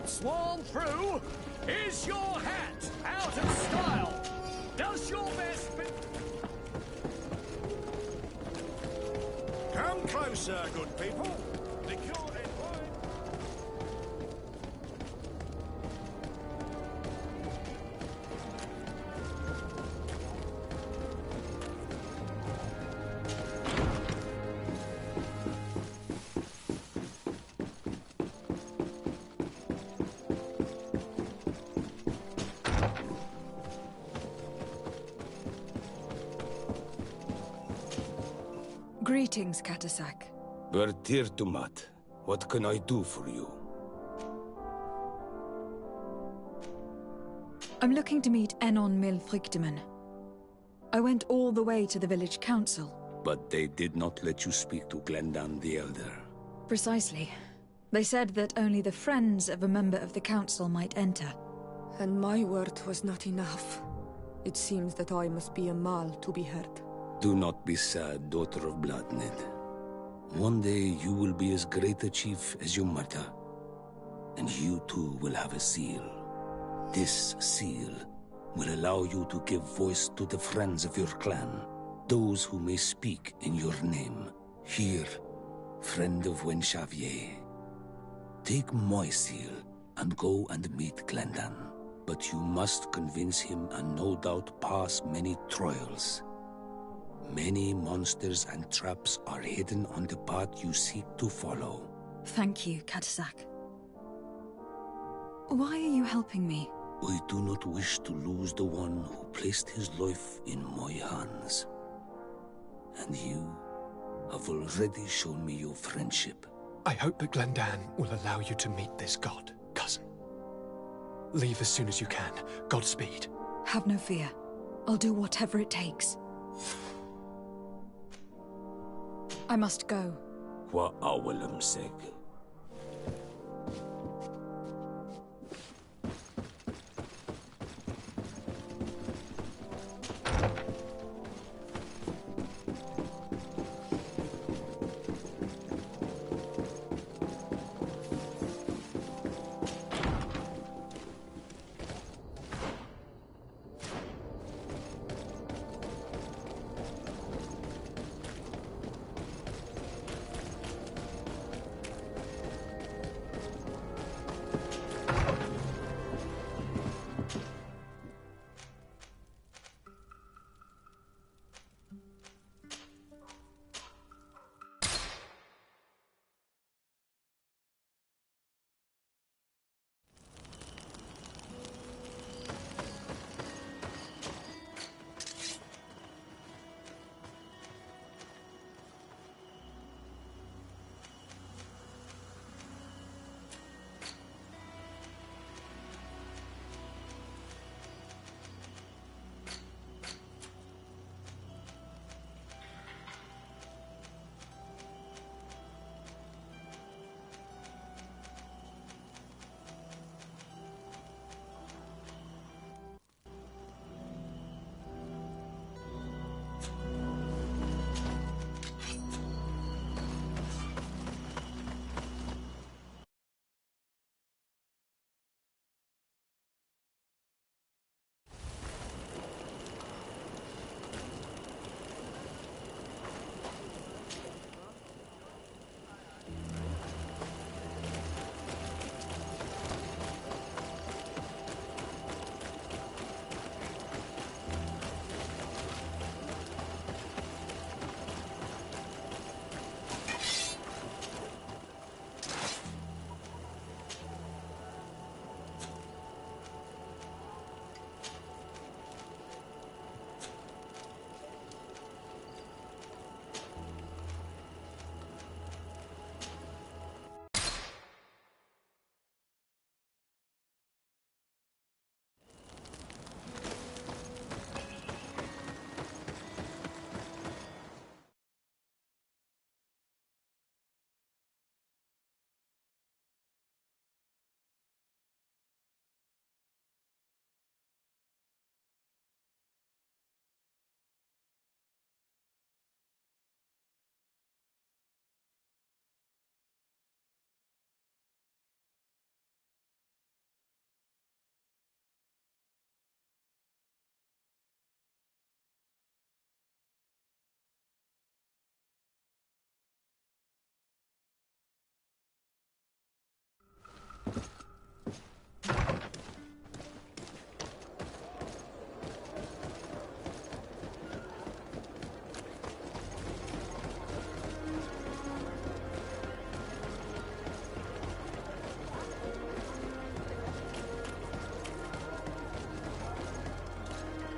boat swarm through? Is your hat out of style? Does your vest be... Come closer, good people. Liqueur and wine. Greetings, Katasak. Bertirtumat, what can I do for you? I'm looking to meet Enon Milfrichteman. I went all the way to the village council. But they did not let you speak to Glendan the Elder. Precisely. They said that only the friends of a member of the council might enter. And my word was not enough. It seems that I must be a Mal to be heard. Do not be sad, daughter of Bloodnid. One day you will be as great a chief as your mother. And you too will have a seal. This seal will allow you to give voice to the friends of your clan, those who may speak in your name. Here, friend of Wenxavier. Take my seal and go and meet Glendan. But you must convince him and no doubt pass many trials. Many monsters and traps are hidden on the path you seek to follow. Thank you, Katasak. Why are you helping me? I do not wish to lose the one who placed his life in my hands. And you have already shown me your friendship. I hope that Glendan will allow you to meet this god, cousin. Leave as soon as you can. Godspeed. Have no fear. I'll do whatever it takes. I must go. Wa awalam seg.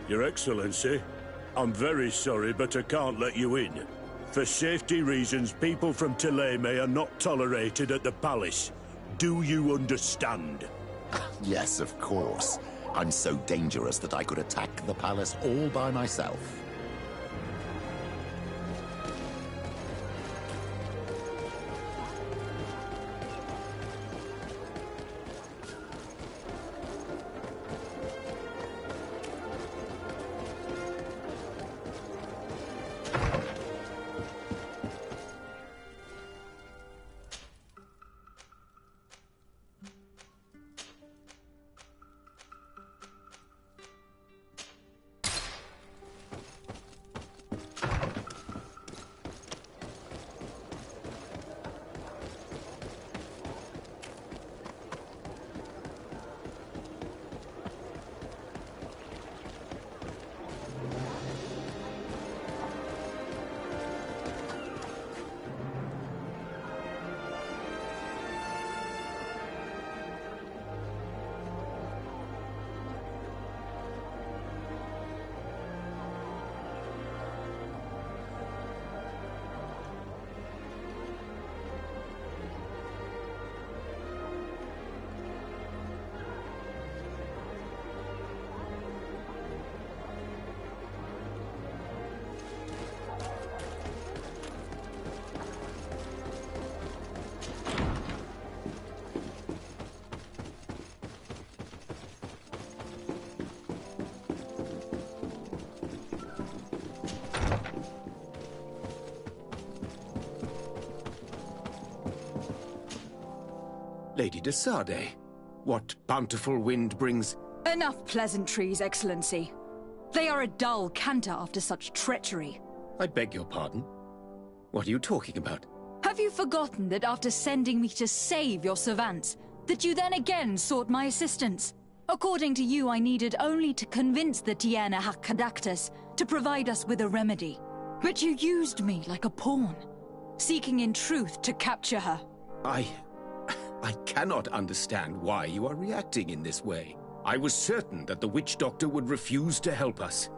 Your Excellency, I'm very sorry, but I can't let you in. For safety reasons, people from Thélème are not tolerated at the palace. Do you understand? Yes, of course. I'm so dangerous that I could attack the palace all by myself. Lady de Sardet, what bountiful wind brings... Enough pleasantries, Excellency. They are a dull canter after such treachery. I beg your pardon? What are you talking about? Have you forgotten that after sending me to save your servants, that you then again sought my assistance? According to you, I needed only to convince the Tiana Hakkadactus to provide us with a remedy. But you used me like a pawn, seeking in truth to capture her. I cannot understand why you are reacting in this way. I was certain that the witch doctor would refuse to help us.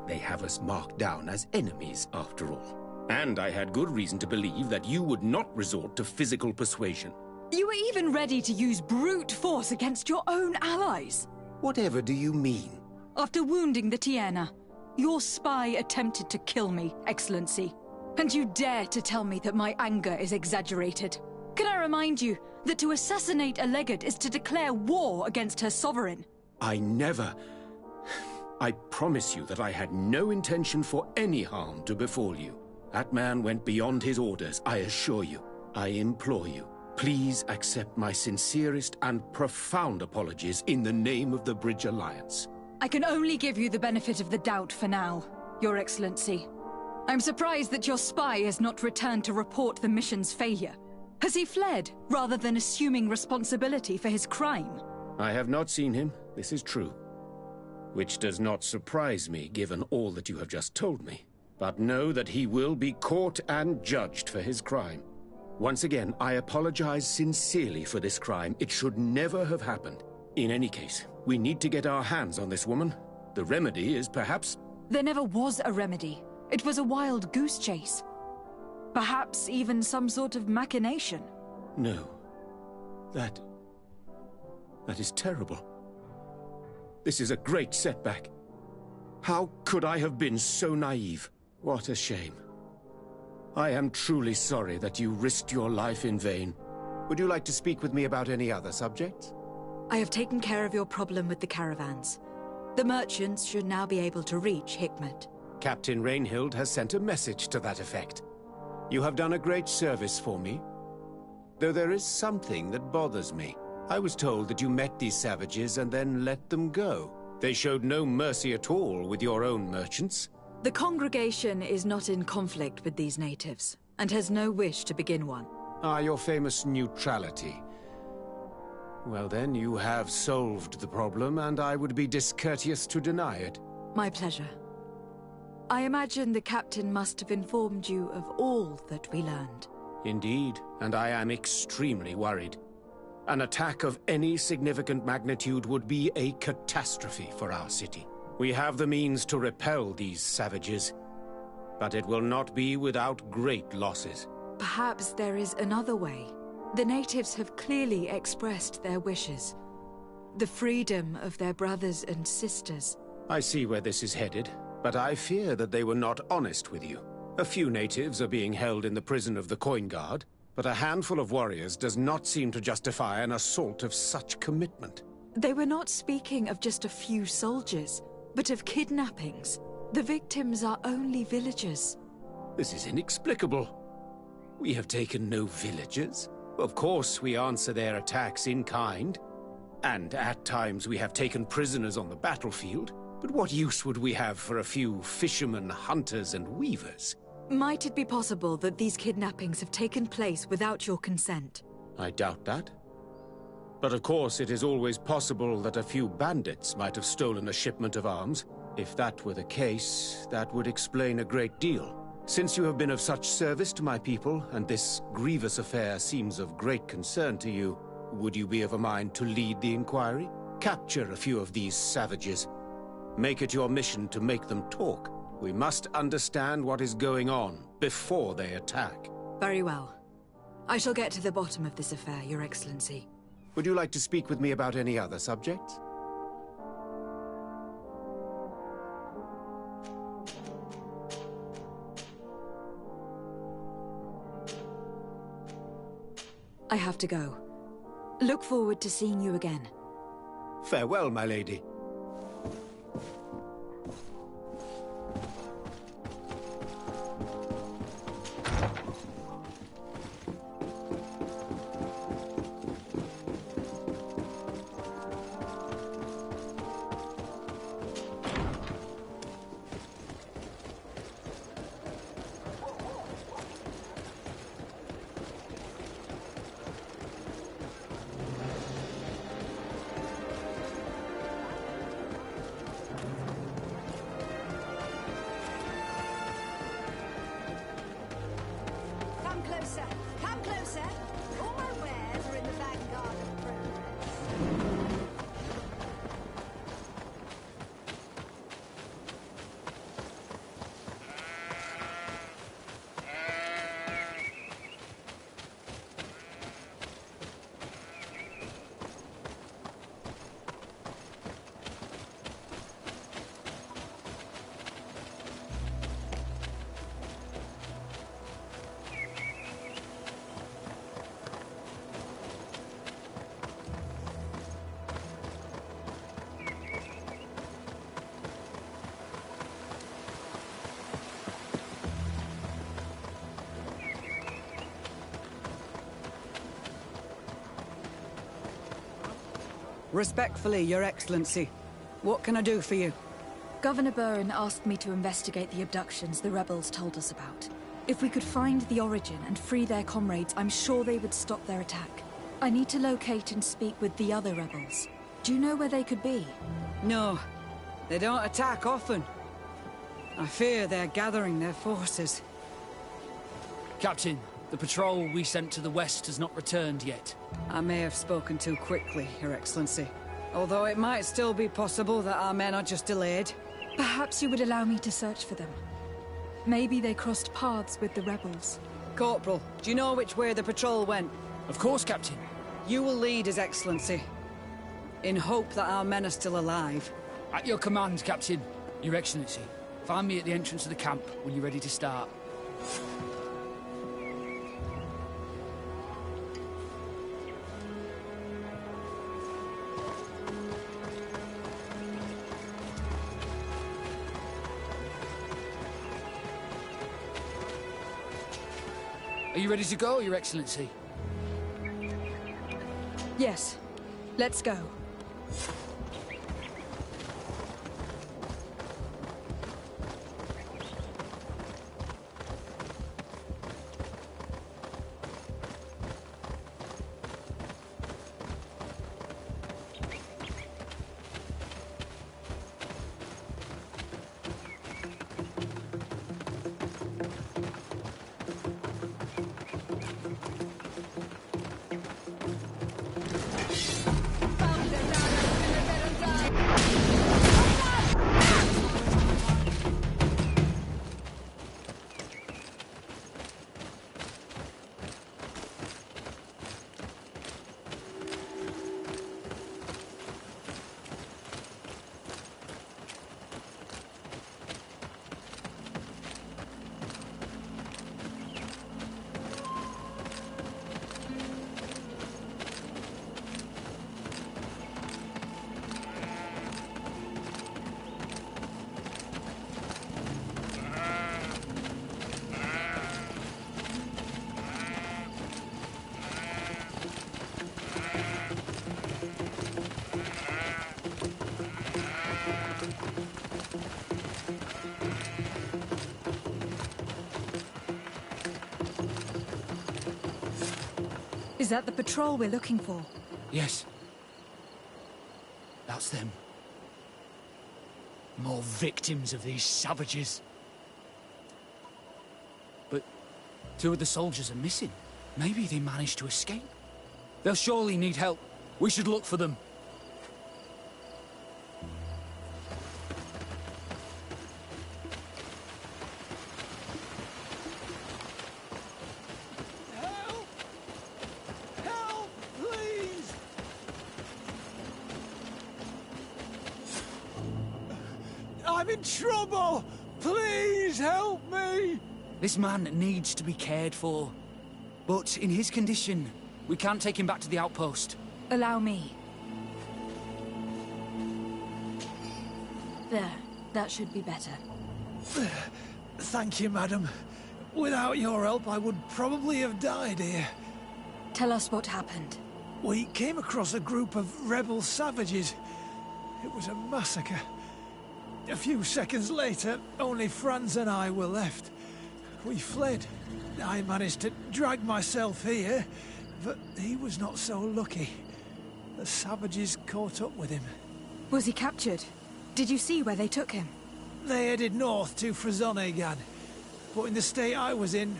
They have us marked down as enemies, after all. And I had good reason to believe that you would not resort to physical persuasion. You were even ready to use brute force against your own allies. Whatever do you mean? After wounding the Tiana, your spy attempted to kill me, Excellency. And you dare to tell me that my anger is exaggerated. Can I remind you that to assassinate a legate is to declare war against her sovereign? I promise you that I had no intention for any harm to befall you. That man went beyond his orders, I assure you. I implore you, please accept my sincerest and profound apologies in the name of the Bridge Alliance. I can only give you the benefit of the doubt for now, Your Excellency. I'm surprised that your spy has not returned to report the mission's failure. Has he fled, rather than assuming responsibility for his crime? I have not seen him, this is true. Which does not surprise me, given all that you have just told me. But know that he will be caught and judged for his crime. Once again, I apologize sincerely for this crime. It should never have happened. In any case, we need to get our hands on this woman. The remedy is perhaps... There never was a remedy. It was a wild goose chase. Perhaps even some sort of machination. No. That is terrible. This is a great setback. How could I have been so naive? What a shame. I am truly sorry that you risked your life in vain. Would you like to speak with me about any other subjects? I have taken care of your problem with the caravans. The merchants should now be able to reach Hikmet. Captain Rainhild has sent a message to that effect. You have done a great service for me. Though there is something that bothers me. I was told that you met these savages and then let them go. They showed no mercy at all with your own merchants. The congregation is not in conflict with these natives, and has no wish to begin one. Ah, your famous neutrality. Well then, you have solved the problem, and I would be discourteous to deny it. My pleasure. I imagine the captain must have informed you of all that we learned. Indeed, and I am extremely worried. An attack of any significant magnitude would be a catastrophe for our city. We have the means to repel these savages, but it will not be without great losses. Perhaps there is another way. The natives have clearly expressed their wishes. The freedom of their brothers and sisters. I see where this is headed, but I fear that they were not honest with you. A few natives are being held in the prison of the Coin Guard, but a handful of warriors does not seem to justify an assault of such commitment. They were not speaking of just a few soldiers, but of kidnappings. The victims are only villagers. This is inexplicable. We have taken no villagers. Of course, we answer their attacks in kind. And at times we have taken prisoners on the battlefield. But what use would we have for a few fishermen, hunters, and weavers? Might it be possible that these kidnappings have taken place without your consent? I doubt that. But of course, it is always possible that a few bandits might have stolen a shipment of arms. If that were the case, that would explain a great deal. Since you have been of such service to my people, and this grievous affair seems of great concern to you, would you be of a mind to lead the inquiry? Capture a few of these savages. Make it your mission to make them talk. We must understand what is going on before they attack. Very well. I shall get to the bottom of this affair, Your Excellency. Would you like to speak with me about any other subjects? I have to go. Look forward to seeing you again. Farewell, my lady. Come closer! Come closer! All my wares are in the vanguard of progress. Respectfully, Your Excellency. What can I do for you? Governor Burren asked me to investigate the abductions the rebels told us about. If we could find the origin and free their comrades, I'm sure they would stop their attack. I need to locate and speak with the other rebels. Do you know where they could be? No, they don't attack often. I fear they're gathering their forces. Captain, the patrol we sent to the west has not returned yet. I may have spoken too quickly, Your Excellency. Although it might still be possible that our men are just delayed. Perhaps you would allow me to search for them. Maybe they crossed paths with the rebels. Corporal, do you know which way the patrol went? Of course, Captain. You will lead, His Excellency. In hope that our men are still alive. At your command, Captain. Your Excellency. Find me at the entrance of the camp when you're ready to start. Are you ready to go, Your Excellency? Yes. Let's go. Is that the patrol we're looking for? Yes. That's them. More victims of these savages. But 2 of the soldiers are missing. Maybe they managed to escape. They'll surely need help. We should look for them. Help! Help, please! I'm in trouble! Please help me! This man needs to be cared for. But in his condition, we can't take him back to the outpost. Allow me. There. That should be better. Thank you, madam. Without your help, I would probably have died here. Tell us what happened. We came across a group of rebel savages. It was a massacre. A few seconds later, only Franz and I were left. We fled. I managed to drag myself here, but he was not so lucky. The savages caught up with him. Was he captured? Did you see where they took him? They headed north to Frazonegan, but in the state I was in,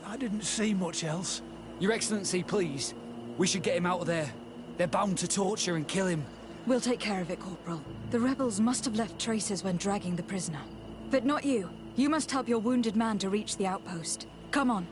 I didn't see much else. Your Excellency, please. We should get him out of there. They're bound to torture and kill him. We'll take care of it, Corporal. The rebels must have left traces when dragging the prisoner. But not you. You must help your wounded man to reach the outpost. Come on.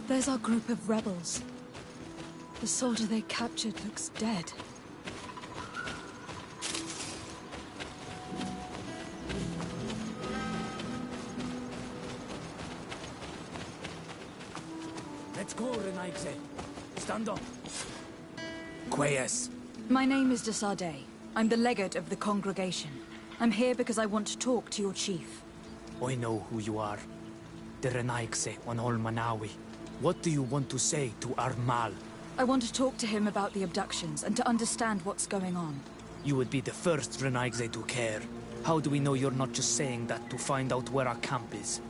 There's our group of rebels. The soldier they captured looks dead. Let's go, Renaigse. Stand up. Quayas. My name is de Sardet. I'm the legate of the congregation. I'm here because I want to talk to your chief. I know who you are. The Renaigse on Manawi. What do you want to say to Armal? I want to talk to him about the abductions and to understand what's going on. You would be the first Renaigze to care. How do we know you're not just saying that to find out where our camp is?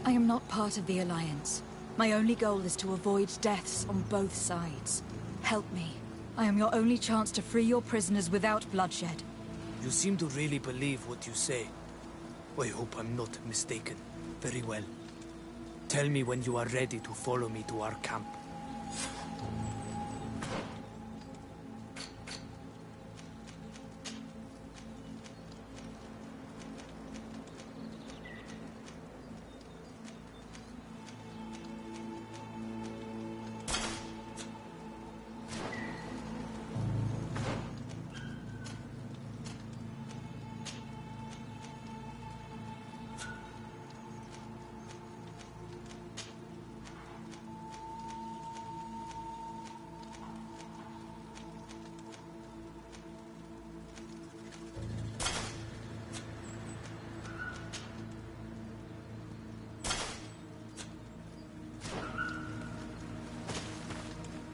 I am not part of the Alliance. My only goal is to avoid deaths on both sides. Help me. I am your only chance to free your prisoners without bloodshed. You seem to really believe what you say. I hope I'm not mistaken. Very well. Tell me when you are ready to follow me to our camp.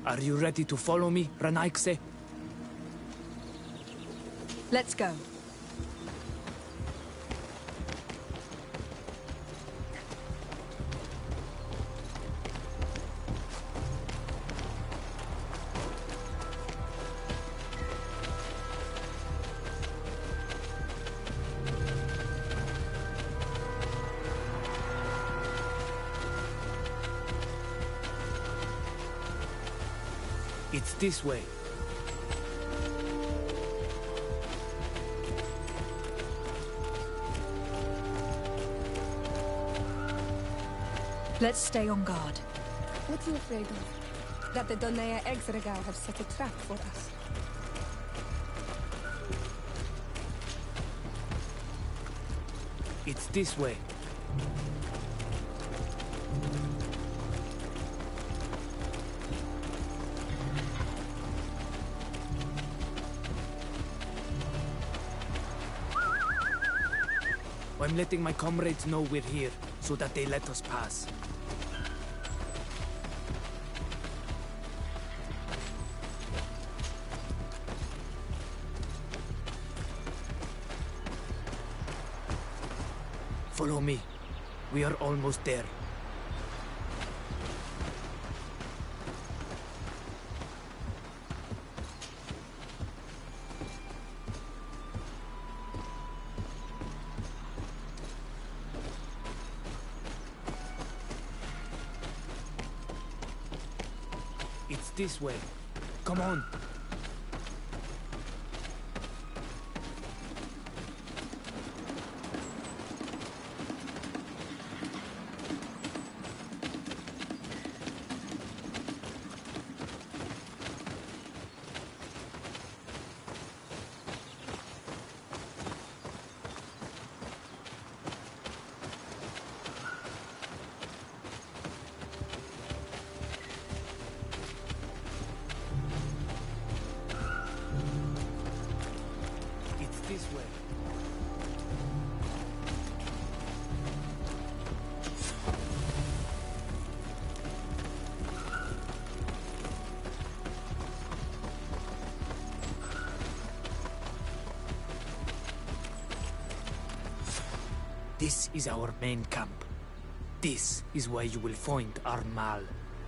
Are you ready to follow me, Renaigze? Let's go. It's this way. Let's stay on guard. What are you afraid of? That the Donea Exregal have set a trap for us? It's this way. I'm letting my comrades know we're here, so that they let us pass. Follow me. We are almost there. It's this way. Come on. This way. This is our main camp. This is where you will find our Mal.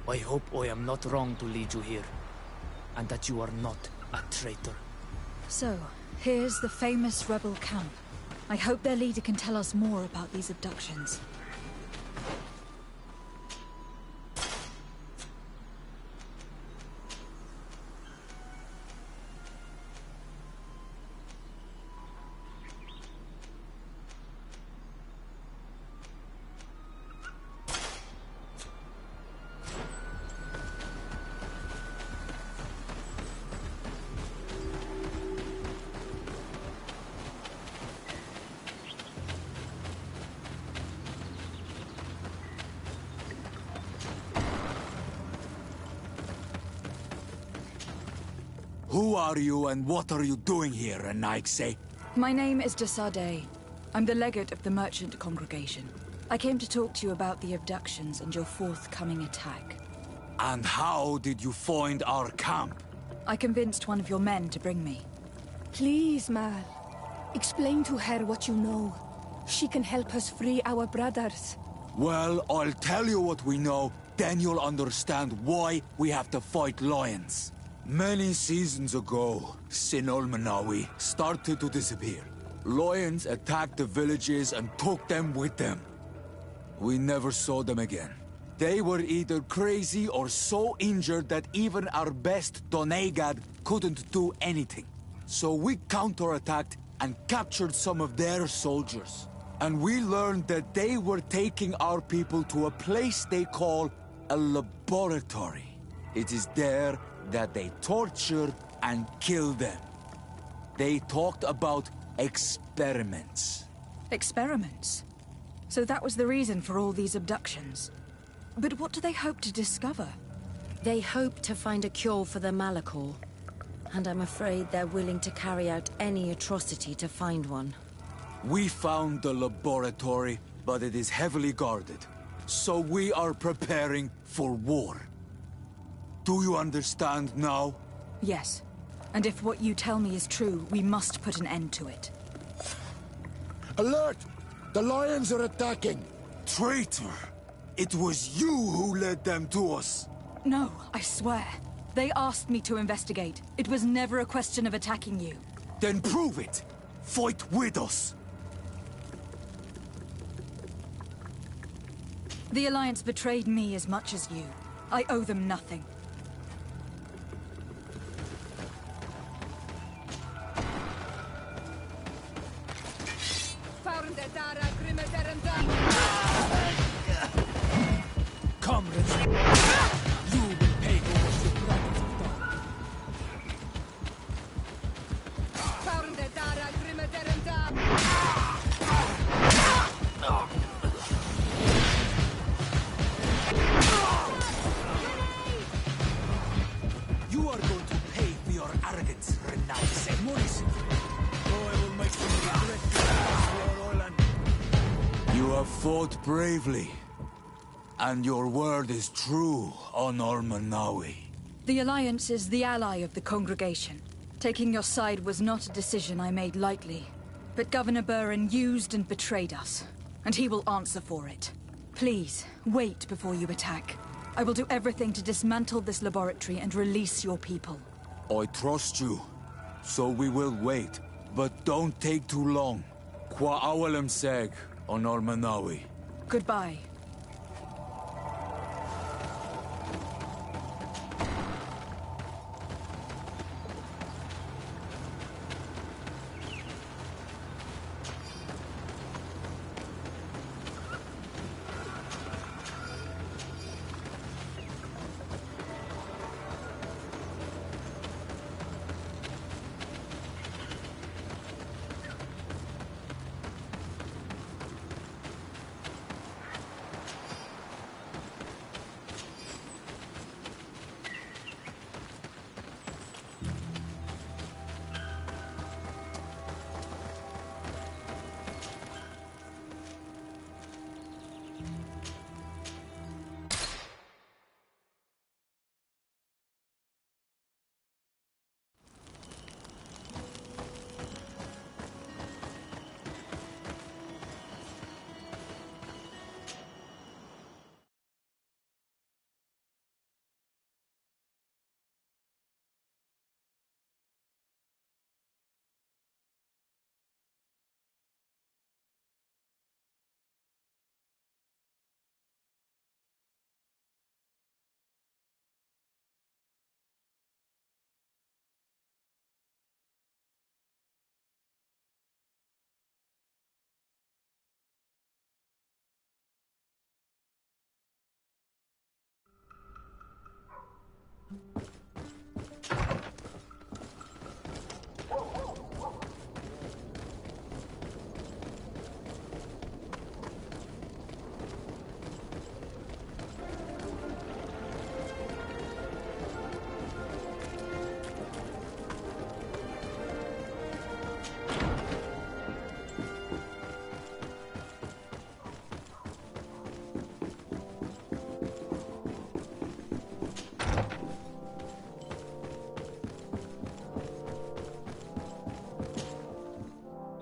I hope I am not wrong to lead you here, and that you are not a traitor. So, here's the famous rebel camp. I hope their leader can tell us more about these abductions. Who are you and what are you doing here, Renaigze? My name is de Sardet. I'm the legate of the merchant congregation. I came to talk to you about the abductions and your forthcoming attack. And how did you find our camp? I convinced one of your men to bring me. Please, Mal. Explain to her what you know. She can help us free our brothers. Well, I'll tell you what we know, then you'll understand why we have to fight lions. Many seasons ago, Sinol Manawi started to disappear. Lions attacked the villages and took them with them. We never saw them again. They were either crazy or so injured that even our best Donegad couldn't do anything. So we counterattacked and captured some of their soldiers. And we learned that they were taking our people to a place they call a laboratory. It is there that they torture and kill them. They talked about experiments. Experiments? So that was the reason for all these abductions. But what do they hope to discover? They hope to find a cure for the Malachor. And I'm afraid they're willing to carry out any atrocity to find one. We found the laboratory, but it is heavily guarded. So we are preparing for war. Do you understand now? Yes. And if what you tell me is true, we must put an end to it. Alert! The lions are attacking! Traitor! It was you who led them to us! No, I swear. They asked me to investigate. It was never a question of attacking you. Then prove it! Fight with us! The Alliance betrayed me as much as you. I owe them nothing. Comrades, you will pay for what your brothers have done. You are going to pay for your arrogance, renounce and Morris. Oh, I will make them regret this, Lord Orlan. You have fought bravely. And your word is true, Honor Manawi. The Alliance is the ally of the congregation. Taking your side was not a decision I made lightly. But Governor Buren used and betrayed us. And he will answer for it. Please, wait before you attack. I will do everything to dismantle this laboratory and release your people. I trust you. So we will wait. But don't take too long. Kwa awalem seg, Honor Manawi. Goodbye.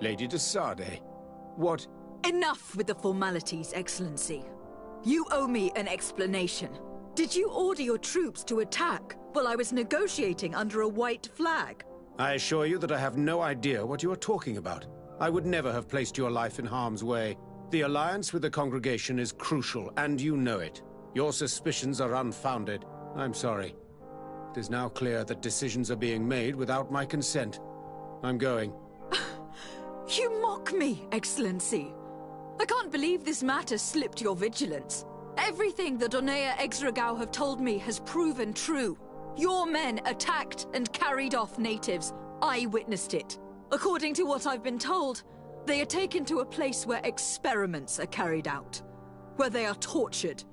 Lady de Sardet, what... Enough with the formalities, Excellency. You owe me an explanation. Did you order your troops to attack while I was negotiating under a white flag? I assure you that I have no idea what you are talking about. I would never have placed your life in harm's way. The alliance with the congregation is crucial, and you know it. Your suspicions are unfounded. I'm sorry. It is now clear that decisions are being made without my consent. I'm going. You mock me, Excellency. I can't believe this matter slipped your vigilance. Everything the Donea Exregao have told me has proven true. Your men attacked and carried off natives. I witnessed it. According to what I've been told, they are taken to a place where experiments are carried out, where they are tortured.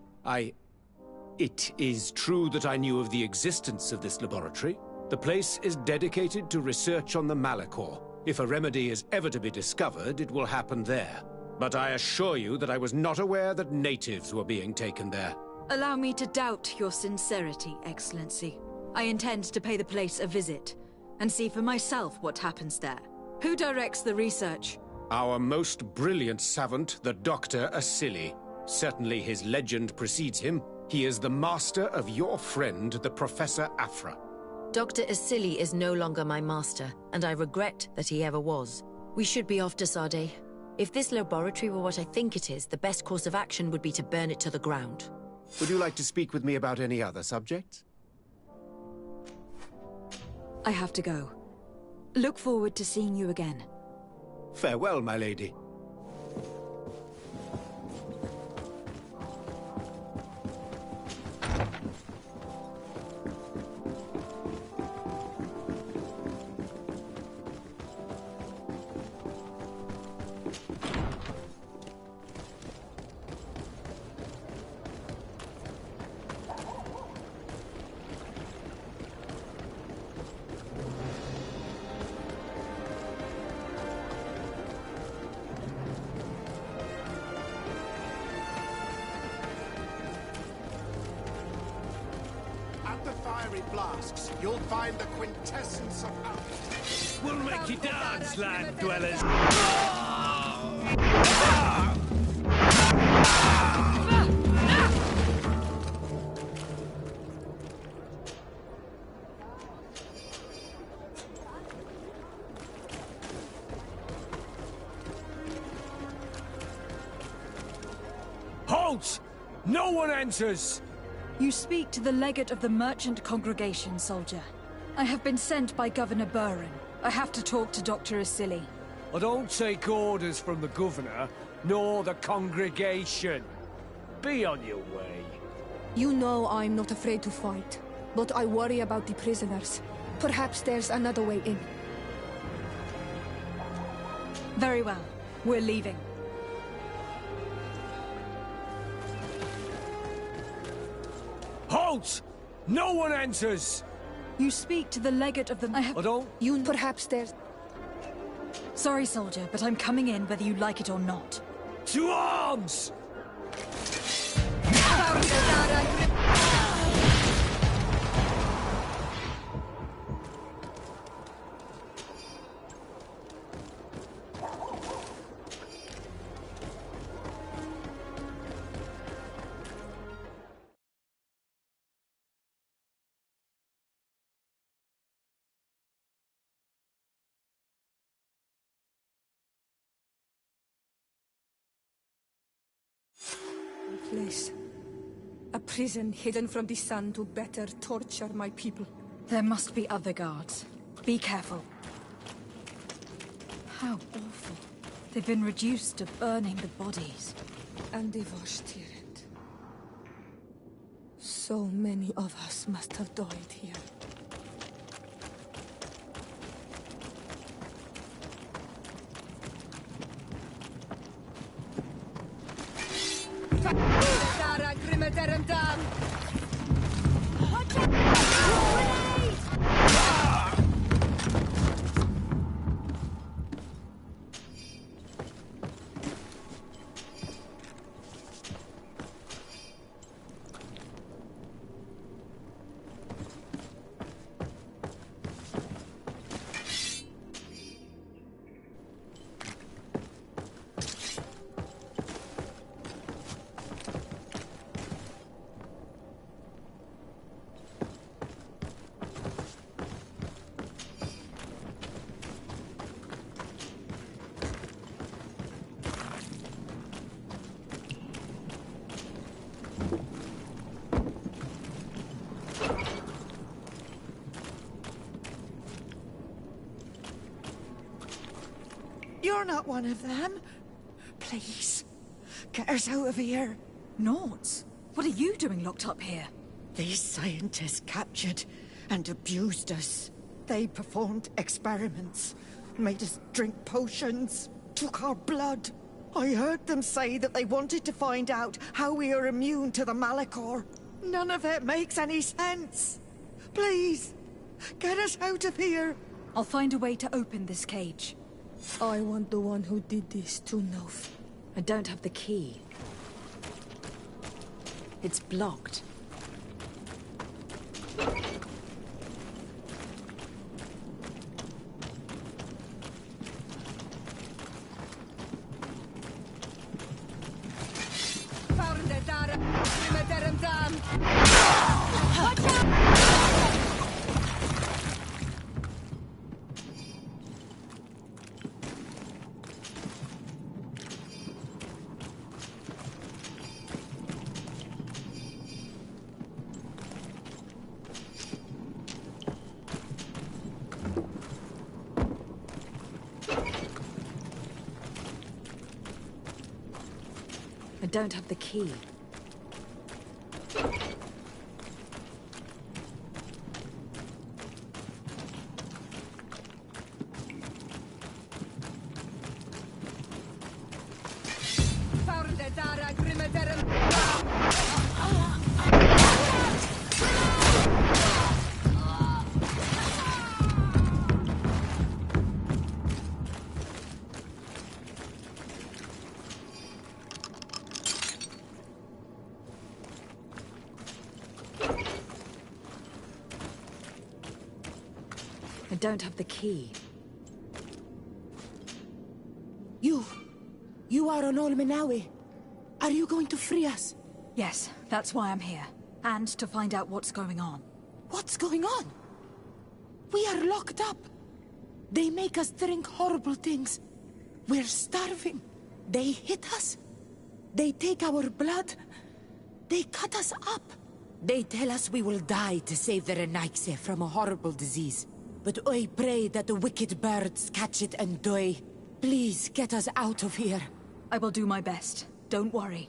It is true that I knew of the existence of this laboratory. The place is dedicated to research on the Malachor. If a remedy is ever to be discovered, it will happen there. But I assure you that I was not aware that natives were being taken there. Allow me to doubt your sincerity, Excellency. I intend to pay the place a visit and see for myself what happens there. Who directs the research? Our most brilliant savant, the Dr. Asili. Certainly his legend precedes him. He is the master of your friend, the Professor Afra. Dr. Asili is no longer my master, and I regret that he ever was. We should be off to Sardet. If this laboratory were what I think it is, the best course of action would be to burn it to the ground. Would you like to speak with me about any other subjects? I have to go. Look forward to seeing you again. Farewell, my lady. Flasks, you'll find the quintessence of alchemy. We'll make you dance, land dwellers. Halt! No one enters! You speak to the legate of the merchant congregation, soldier. I have been sent by Governor Burren. I have to talk to Dr. Asili. I don't take orders from the governor, nor the congregation. Be on your way. You know I'm not afraid to fight, but I worry about the prisoners. Perhaps there's another way in. Very well. We're leaving. Halt! No one enters! You speak to the legate of the... I don't... Perhaps there's... Sorry, soldier, but I'm coming in whether you like it or not. To arms! Place. A prison hidden from the sun to better torture my people. There must be other guards. Be careful. How awful. They've been reduced to burning the bodies. And devastated. So many of us must have died here. You're not one of them. Please, get us out of here. Nords, what are you doing locked up here? These scientists captured and abused us. They performed experiments, made us drink potions, took our blood. I heard them say that they wanted to find out how we are immune to the Malachor. None of it makes any sense. Please, get us out of here. I'll find a way to open this cage. I want the one who did this to know. I don't have the key. It's blocked. I don't have the key. I don't have the key. You are an Olmenawi. Are you going to free us? Yes, that's why I'm here. And to find out what's going on. What's going on? We are locked up. They make us drink horrible things. We're starving. They hit us. They take our blood. They cut us up. They tell us we will die to save the Renaigse from a horrible disease. But I pray that the wicked birds catch it and die. Please get us out of here. I will do my best. Don't worry.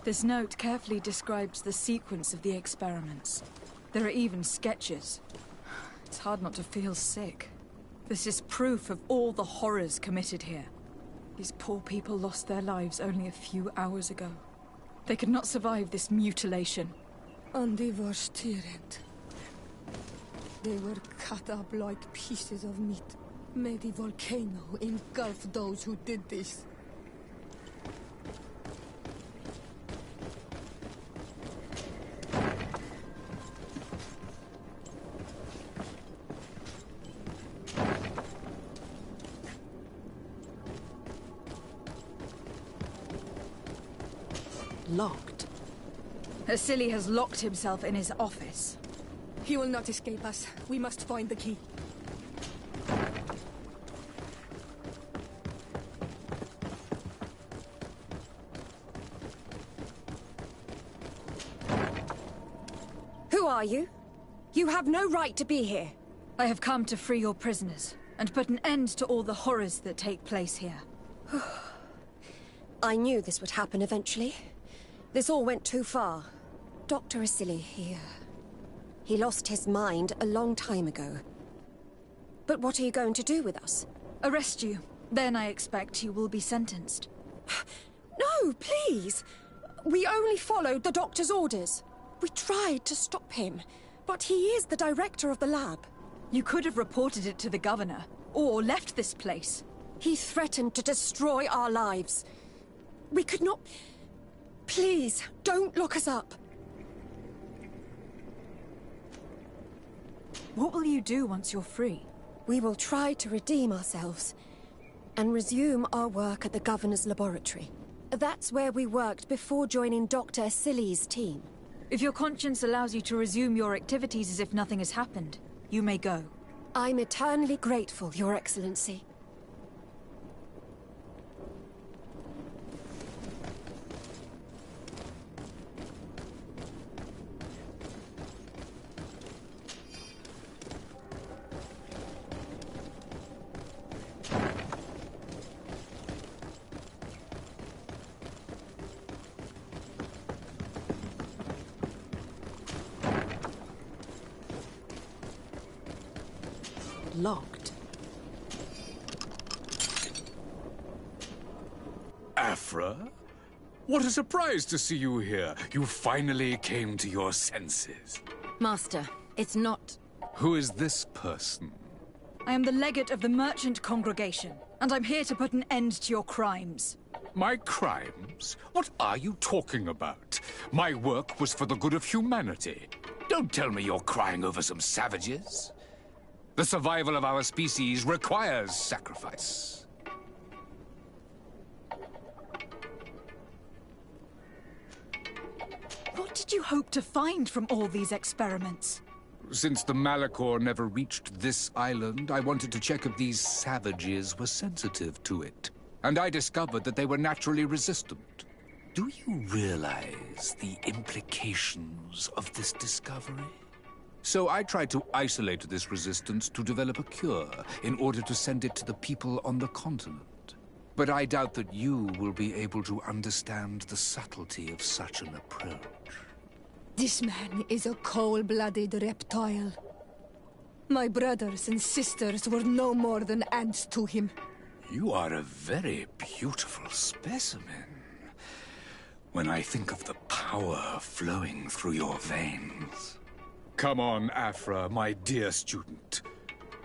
This note carefully describes the sequence of the experiments. There are even sketches. It's hard not to feel sick. This is proof of all the horrors committed here. These poor people lost their lives only a few hours ago. They could not survive this mutilation. And they were steered. They were cut up like pieces of meat. May the volcano engulf those who did this. Locked? Asili has locked himself in his office. He will not escape us. We must find the key. Who are you? You have no right to be here. I have come to free your prisoners, and put an end to all the horrors that take place here. I knew this would happen eventually. This all went too far. Dr. Asili, he lost his mind a long time ago. But what are you going to do with us? Arrest you. Then I expect you will be sentenced. No, please! We only followed the doctor's orders. We tried to stop him, but he is the director of the lab. You could have reported it to the governor, or left this place. He threatened to destroy our lives. We could not... Please, don't lock us up. What will you do once you're free? We will try to redeem ourselves and resume our work at the governor's laboratory. That's where we worked before joining Dr. Asili's team. If your conscience allows you to resume your activities as if nothing has happened, you may go. I'm eternally grateful, Your Excellency. Locked. Afra? What a surprise to see you here. You finally came to your senses. Master, it's not... Who is this person? I am the legate of the merchant congregation, and I'm here to put an end to your crimes. My crimes? What are you talking about? My work was for the good of humanity. Don't tell me you're crying over some savages. The survival of our species requires sacrifice. What did you hope to find from all these experiments? Since the Malachor never reached this island, I wanted to check if these savages were sensitive to it. And I discovered that they were naturally resistant. Do you realize the implications of this discovery? So I tried to isolate this resistance to develop a cure in order to send it to the people on the continent. But I doubt that you will be able to understand the subtlety of such an approach. This man is a cold-blooded reptile. My brothers and sisters were no more than ants to him. You are a very beautiful specimen. When I think of the power flowing through your veins... Come on, Afra, my dear student.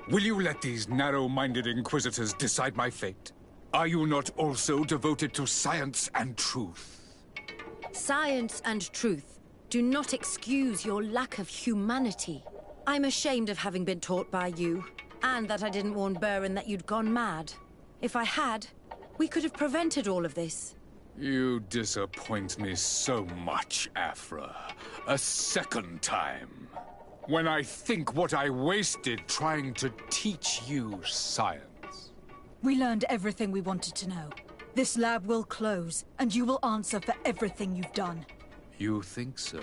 Will you let these narrow-minded inquisitors decide my fate? Are you not also devoted to science and truth? Science and truth do not excuse your lack of humanity. I'm ashamed of having been taught by you, and that I didn't warn Burin that you'd gone mad. If I had, we could have prevented all of this. You disappoint me so much, Afra. A second time. When I think what I wasted trying to teach you science. We learned everything we wanted to know. This lab will close, and you will answer for everything you've done. You think so?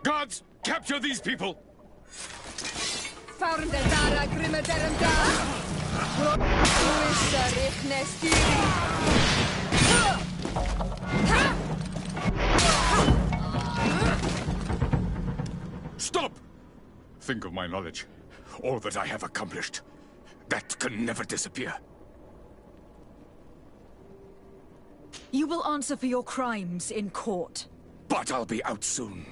Guards, capture these people! Stop! Think of my knowledge. All that I have accomplished. That can never disappear. You will answer for your crimes in court. But I'll be out soon.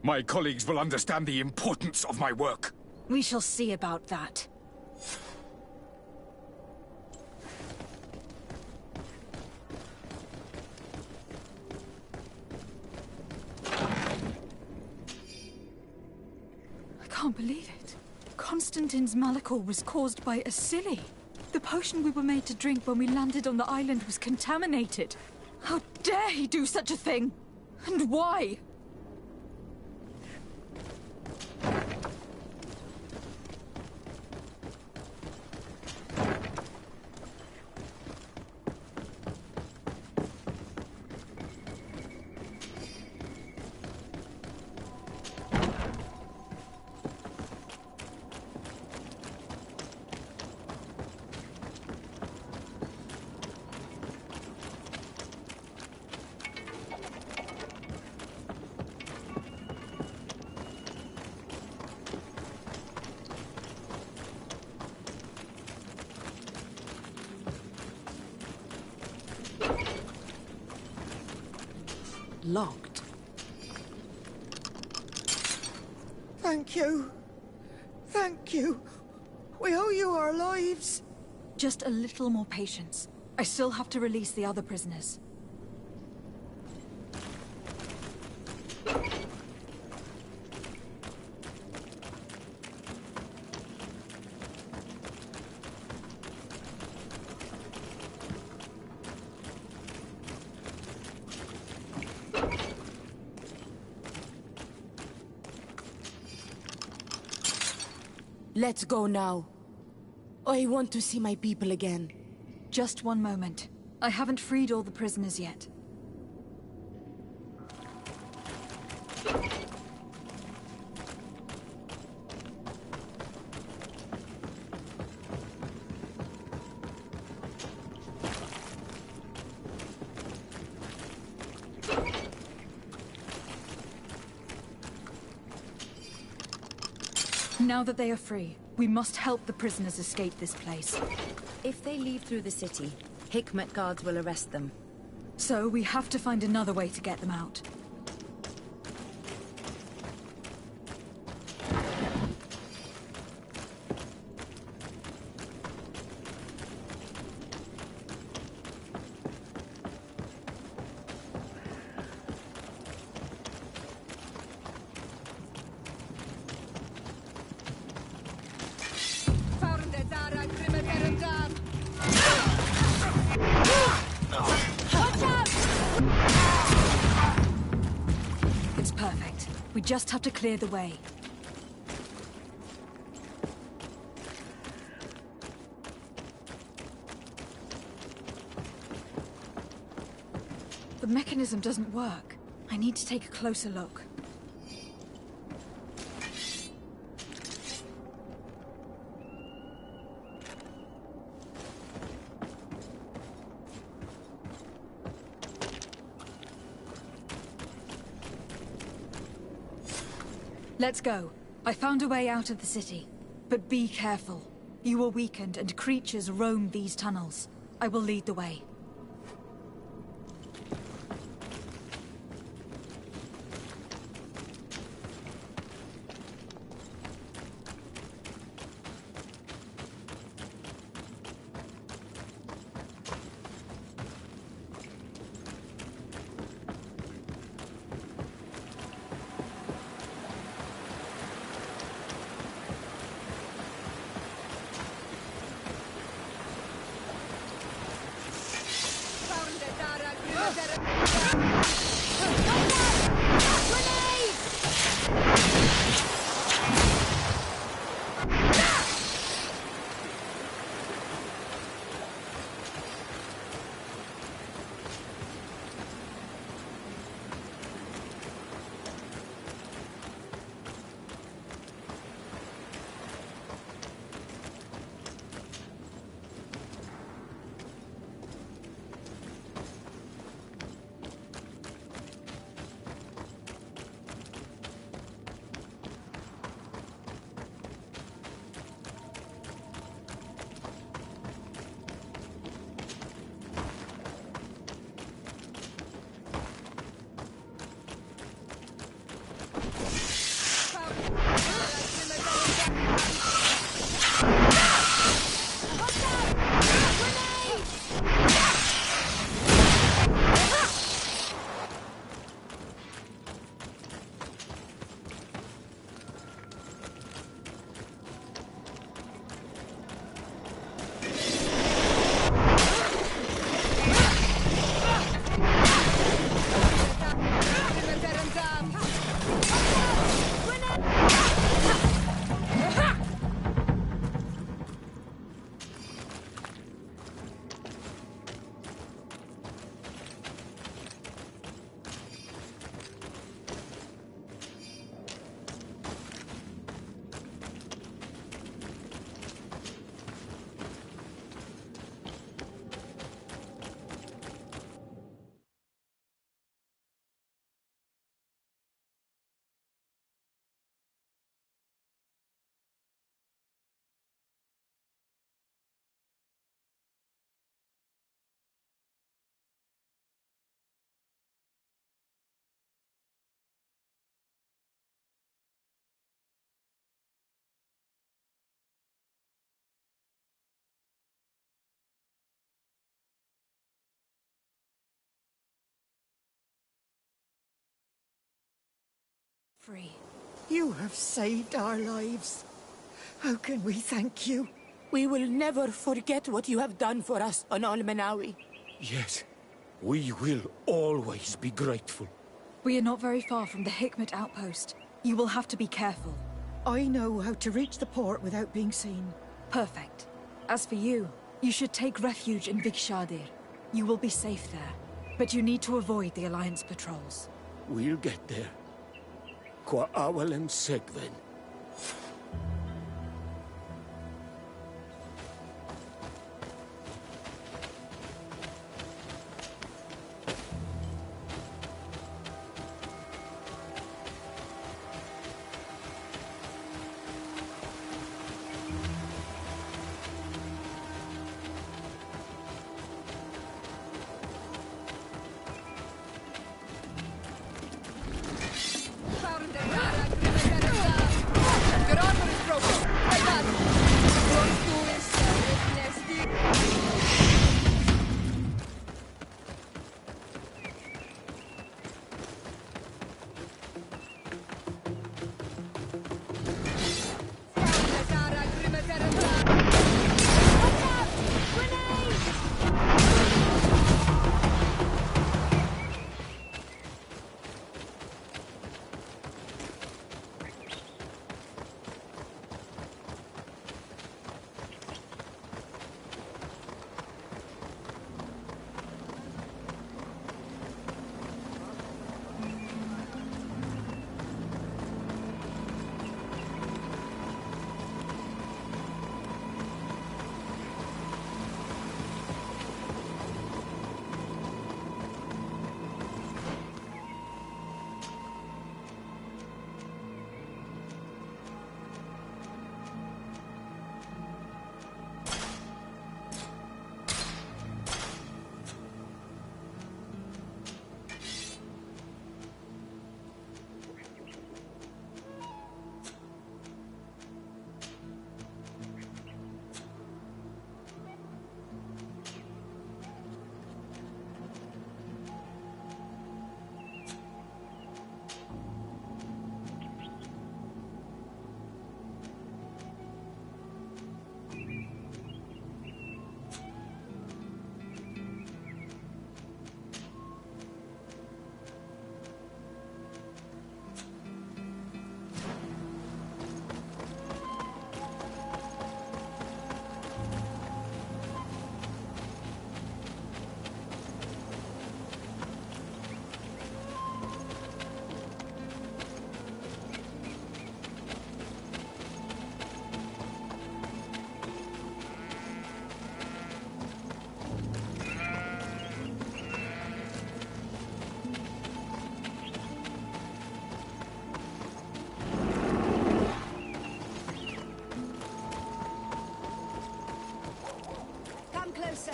My colleagues will understand the importance of my work. We shall see about that. I can't believe it. Constantine's Malachor was caused by Asili. The potion we were made to drink when we landed on the island was contaminated. How dare he do such a thing? And why? Locked. Thank you. Thank you. We owe you our lives. Just a little more patience. I still have to release the other prisoners. Let's go now. I want to see my people again. Just one moment. I haven't freed all the prisoners yet. Now that they are free, we must help the prisoners escape this place. If they leave through the city, Hikmet guards will arrest them. So we have to find another way to get them out. It's perfect. We just have to clear the way. The mechanism doesn't work. I need to take a closer look. Let's go. I found a way out of the city. But be careful. You are weakened and creatures roam these tunnels. I will lead the way. free. You have saved our lives. How can we thank you? We will never forget what you have done for us on Almenawi. Yes, we will always be grateful. We are not very far from the Hikmet outpost. You will have to be careful. I know how to reach the port without being seen. Perfect. As for you, you should take refuge in Vikshadir. You will be safe there, but you need to avoid the Alliance patrols. We'll get there. Qua awal and segven. Come closer.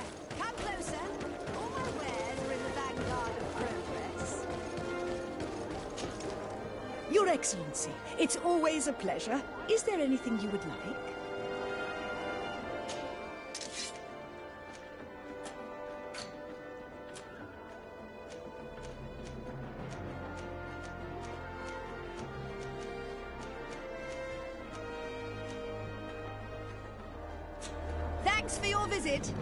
All my wares are in the vanguard of progress. Your Excellency, it's always a pleasure. Is there anything you would like? Thanks for your visit.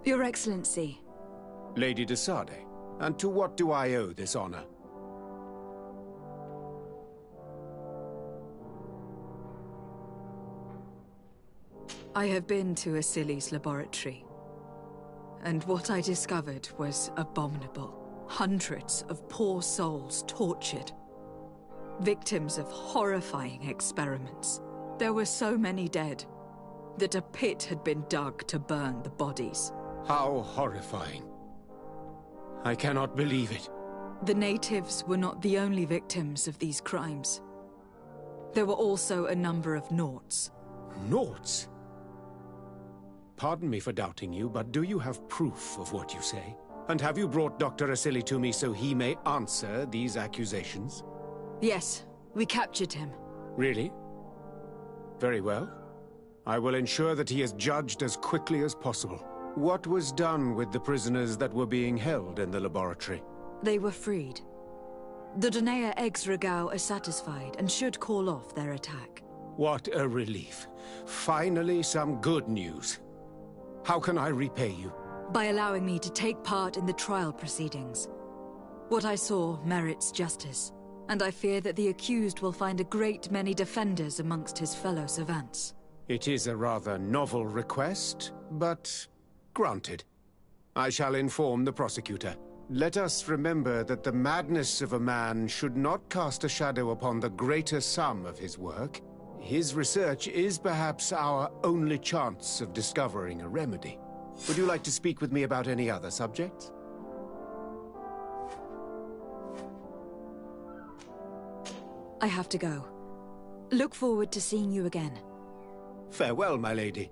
Your Excellency. Lady de Sade, and to what do I owe this honor? I have been to Asili's laboratory, and what I discovered was abominable. Hundreds of poor souls tortured. Victims of horrifying experiments. There were so many dead that a pit had been dug to burn the bodies. How horrifying. I cannot believe it. The natives were not the only victims of these crimes. There were also a number of Nauts. Nauts? Pardon me for doubting you, but do you have proof of what you say? And have you brought Dr. Asili to me so he may answer these accusations? Yes, we captured him. Really? Very well. I will ensure that he is judged as quickly as possible. What was done with the prisoners that were being held in the laboratory? They were freed. The Donea ex-Regao are satisfied and should call off their attack. What a relief. Finally, some good news. How can I repay you? By allowing me to take part in the trial proceedings. What I saw merits justice, and I fear that the accused will find a great many defenders amongst his fellow savants. It is a rather novel request, but granted. I shall inform the prosecutor. Let us remember that the madness of a man should not cast a shadow upon the greater sum of his work. His research is perhaps our only chance of discovering a remedy. Would you like to speak with me about any other subjects? I have to go. Look forward to seeing you again. Farewell, my lady.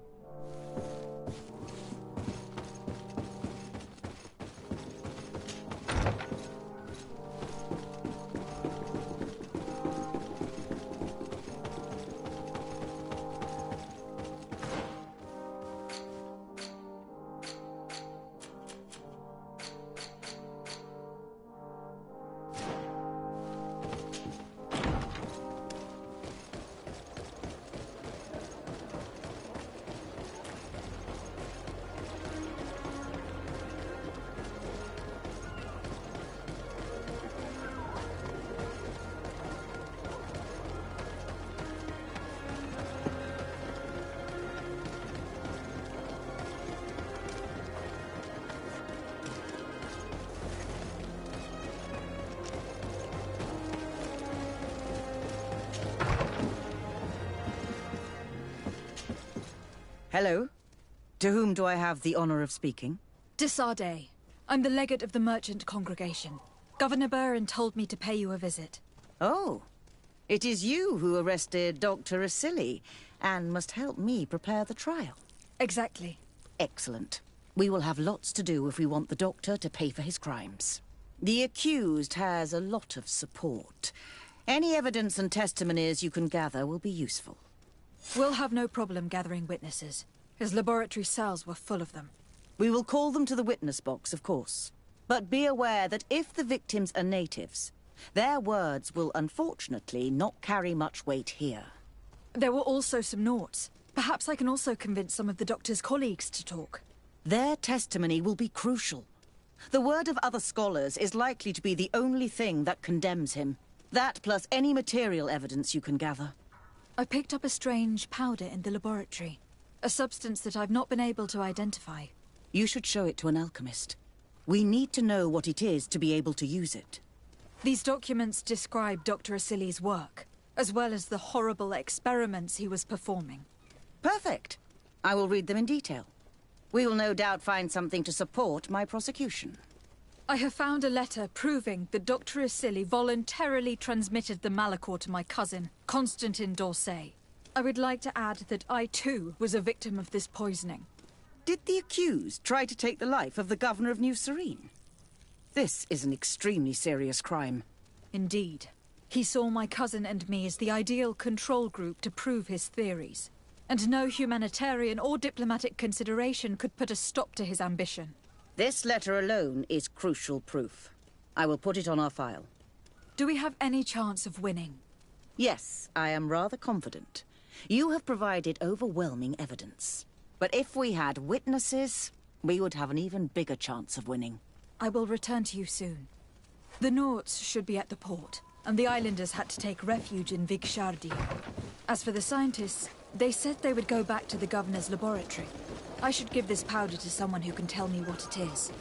Hello. To whom do I have the honor of speaking? Desarde. I'm the legate of the merchant congregation. Governor Burin told me to pay you a visit. Oh. It is you who arrested Dr. Asili and must help me prepare the trial. Exactly. Excellent. We will have lots to do if we want the doctor to pay for his crimes. The accused has a lot of support. Any evidence and testimonies you can gather will be useful. We'll have no problem gathering witnesses. His laboratory cells were full of them. We will call them to the witness box, of course. But be aware that if the victims are natives, their words will unfortunately not carry much weight here. There were also some Nauts. Perhaps I can also convince some of the doctor's colleagues to talk. Their testimony will be crucial. The word of other scholars is likely to be the only thing that condemns him. That plus any material evidence you can gather. I picked up a strange powder in the laboratory. A substance that I've not been able to identify. You should show it to an alchemist. We need to know what it is to be able to use it. These documents describe Dr. Asili's work, as well as the horrible experiments he was performing. Perfect. I will read them in detail. We will no doubt find something to support my prosecution. I have found a letter proving that Dr. Asili voluntarily transmitted the Malachor to my cousin, Constantin d'Orsay. I would like to add that I too was a victim of this poisoning. Did the accused try to take the life of the governor of New Serene? This is an extremely serious crime. Indeed. He saw my cousin and me as the ideal control group to prove his theories. And no humanitarian or diplomatic consideration could put a stop to his ambition. This letter alone is crucial proof. I will put it on our file. Do we have any chance of winning? Yes, I am rather confident. You have provided overwhelming evidence. But if we had witnesses, we would have an even bigger chance of winning. I will return to you soon. The Nauts should be at the port, and the islanders had to take refuge in Vigshardi. As for the scientists, they said they would go back to the governor's laboratory. I should give this powder to someone who can tell me what it is.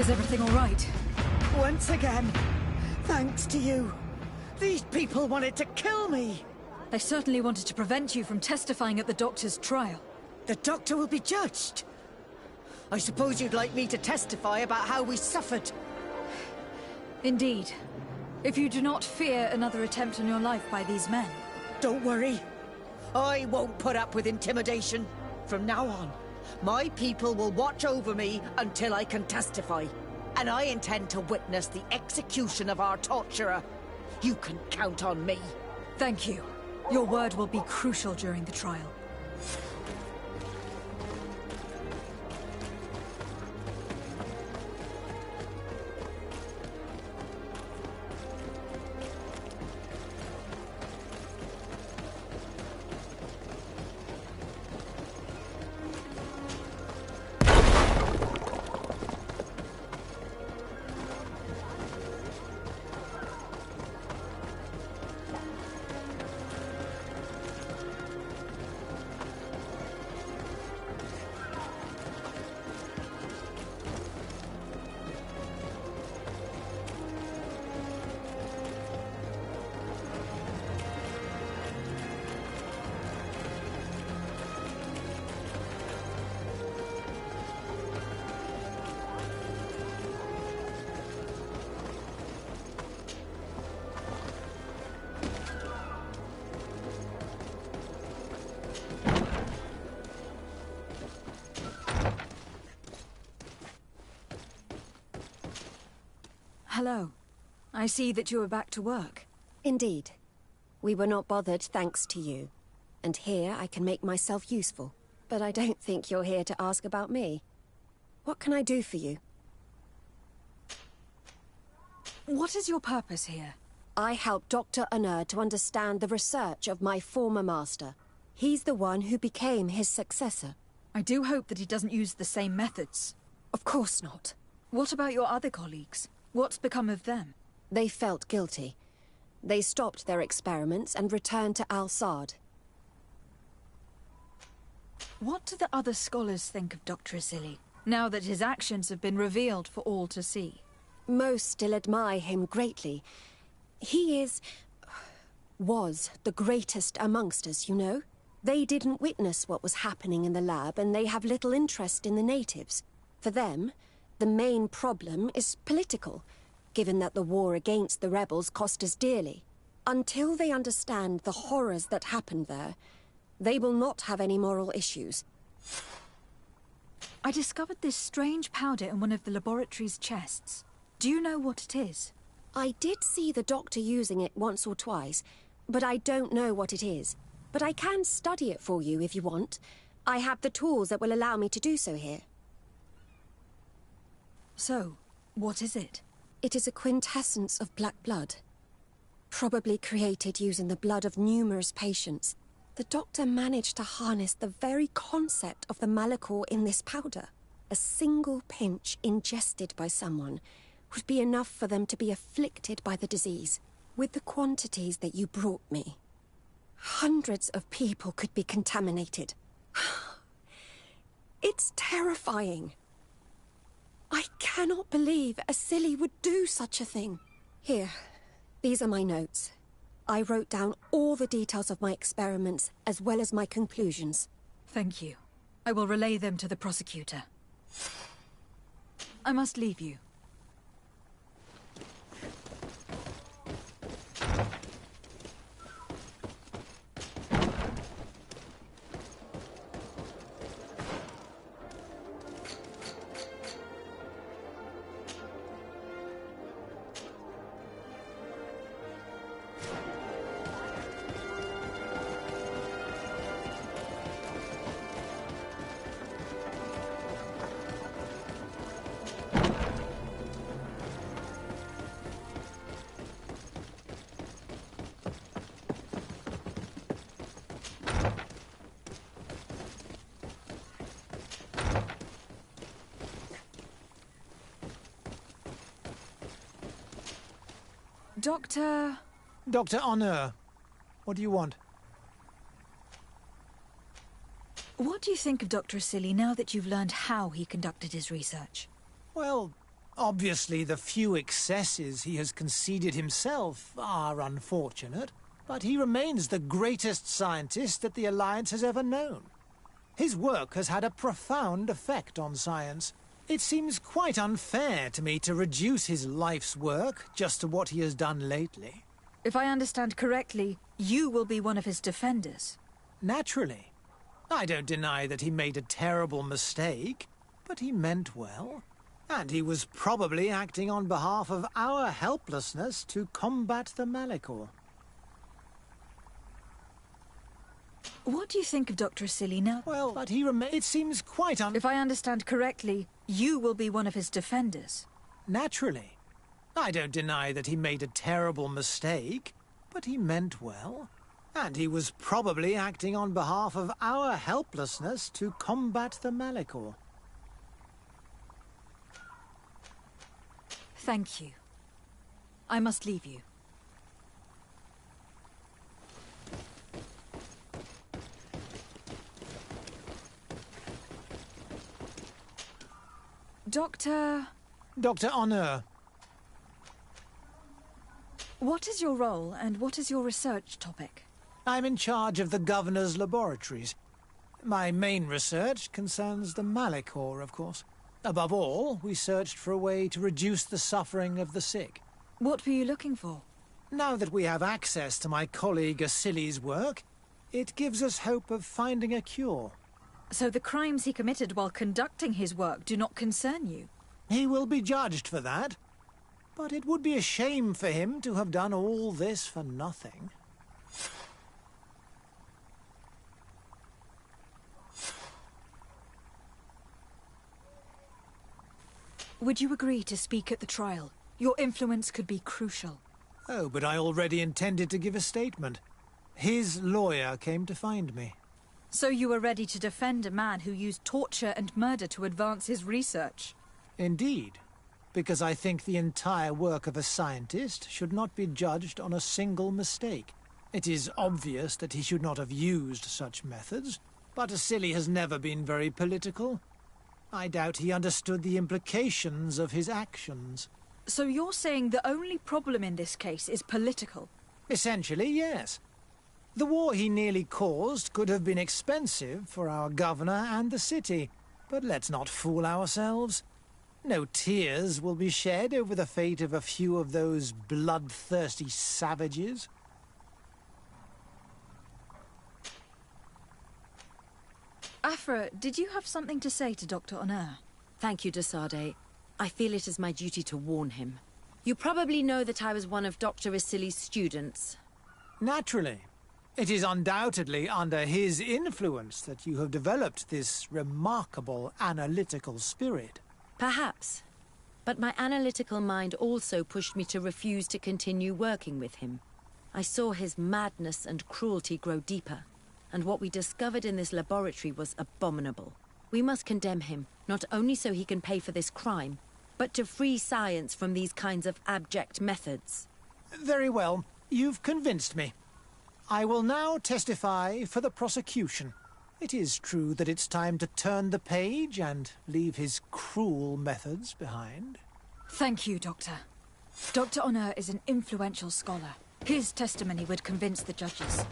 Is everything all right? Once again, thanks to you. These people wanted to kill me. They certainly wanted to prevent you from testifying at the Doctor's trial. The Doctor will be judged. I suppose you'd like me to testify about how we suffered. Indeed. If you do not fear another attempt on your life by these men. Don't worry. I won't put up with intimidation. From now on, my people will watch over me until I can testify. And I intend to witness the execution of our torturer. You can count on me. Thank you. Your word will be crucial during the trial. Hello. I see that you are back to work. Indeed. We were not bothered thanks to you. And here I can make myself useful. But I don't think you're here to ask about me. What can I do for you? What is your purpose here? I help Dr. Unur to understand the research of my former master. He's the one who became his successor. I do hope that he doesn't use the same methods. Of course not. What about your other colleagues? What's become of them? They felt guilty. They stopped their experiments and returned to Al-Sad. What do the other scholars think of Dr. Asili, now that his actions have been revealed for all to see? Most still admire him greatly. He was the greatest amongst us, you know? They didn't witness what was happening in the lab, and they have little interest in the natives. For them, the main problem is political, given that the war against the rebels cost us dearly. Until they understand the horrors that happened there, they will not have any moral issues. I discovered this strange powder in one of the laboratory's chests. Do you know what it is? I did see the doctor using it once or twice, but I don't know what it is. But I can study it for you if you want. I have the tools that will allow me to do so here. So, what is it? It is a quintessence of black blood. Probably created using the blood of numerous patients. The doctor managed to harness the very concept of the Malachor in this powder. A single pinch ingested by someone would be enough for them to be afflicted by the disease. With the quantities that you brought me, hundreds of people could be contaminated. It's terrifying. I cannot believe Asili would do such a thing. Here, these are my notes. I wrote down all the details of my experiments, as well as my conclusions. Thank you. I will relay them to the prosecutor. I must leave you. Dr. Unur, what do you want? What do you think of Dr. Asili now that you've learned how he conducted his research? Well, Obviously, the few excesses he has conceded himself are unfortunate, but he remains the greatest scientist that the Alliance has ever known. His work has had a profound effect on science. It seems quite unfair to me to reduce his life's work just to what he has done lately. If I understand correctly, you will be one of his defenders. Naturally. I don't deny that he made a terrible mistake, but he meant well. And he was probably acting on behalf of our helplessness to combat the Malicor. What do you think of Dr. Asili now? Well, but it seems quite If I understand correctly, you will be one of his defenders. Naturally. I don't deny that he made a terrible mistake, but he meant well. And he was probably acting on behalf of our helplessness to combat the Malicor. Thank you. I must leave you. Dr. Honor. What is your role, and what is your research topic? I'm in charge of the Governor's laboratories. My main research concerns the Malicor, of course. Above all, we searched for a way to reduce the suffering of the sick. What were you looking for? Now that we have access to my colleague Asili's work, it gives us hope of finding a cure. So the crimes he committed while conducting his work do not concern you? He will be judged for that. But it would be a shame for him to have done all this for nothing. Would you agree to speak at the trial? Your influence could be crucial. Oh, but I already intended to give a statement. His lawyer came to find me. So you were ready to defend a man who used torture and murder to advance his research? Indeed, because I think the entire work of a scientist should not be judged on a single mistake. It is obvious that he should not have used such methods, but Asili has never been very political. I doubt he understood the implications of his actions. So you're saying the only problem in this case is political? Essentially, yes. The war he nearly caused could have been expensive for our governor and the city, but let's not fool ourselves. No tears will be shed over the fate of a few of those bloodthirsty savages. Afra, did you have something to say to Dr. Honor? Thank you, Desade. I feel it is my duty to warn him. You probably know that I was one of Dr. Asili's students. Naturally. It is undoubtedly under his influence that you have developed this remarkable analytical spirit. Perhaps. But my analytical mind also pushed me to refuse to continue working with him. I saw his madness and cruelty grow deeper, and what we discovered in this laboratory was abominable. We must condemn him, not only so he can pay for this crime, but to free science from these kinds of abject methods. Very well. You've convinced me. I will now testify for the prosecution. It is true that it's time to turn the page and leave his cruel methods behind. Thank you, Doctor. Dr. Honor is an influential scholar. His testimony would convince the judges.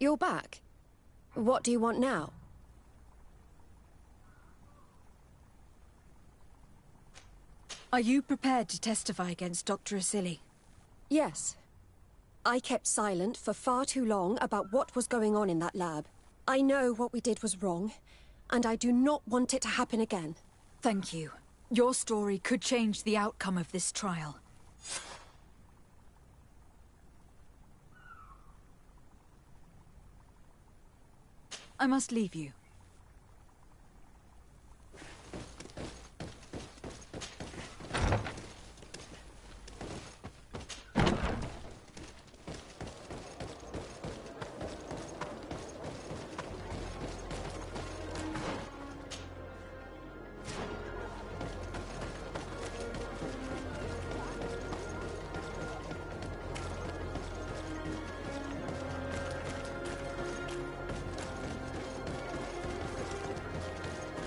You're back. What do you want now? Are you prepared to testify against Dr. Asili? Yes. I kept silent for far too long about what was going on in that lab. I know what we did was wrong, and I do not want it to happen again. Thank you. Your story could change the outcome of this trial. I must leave you.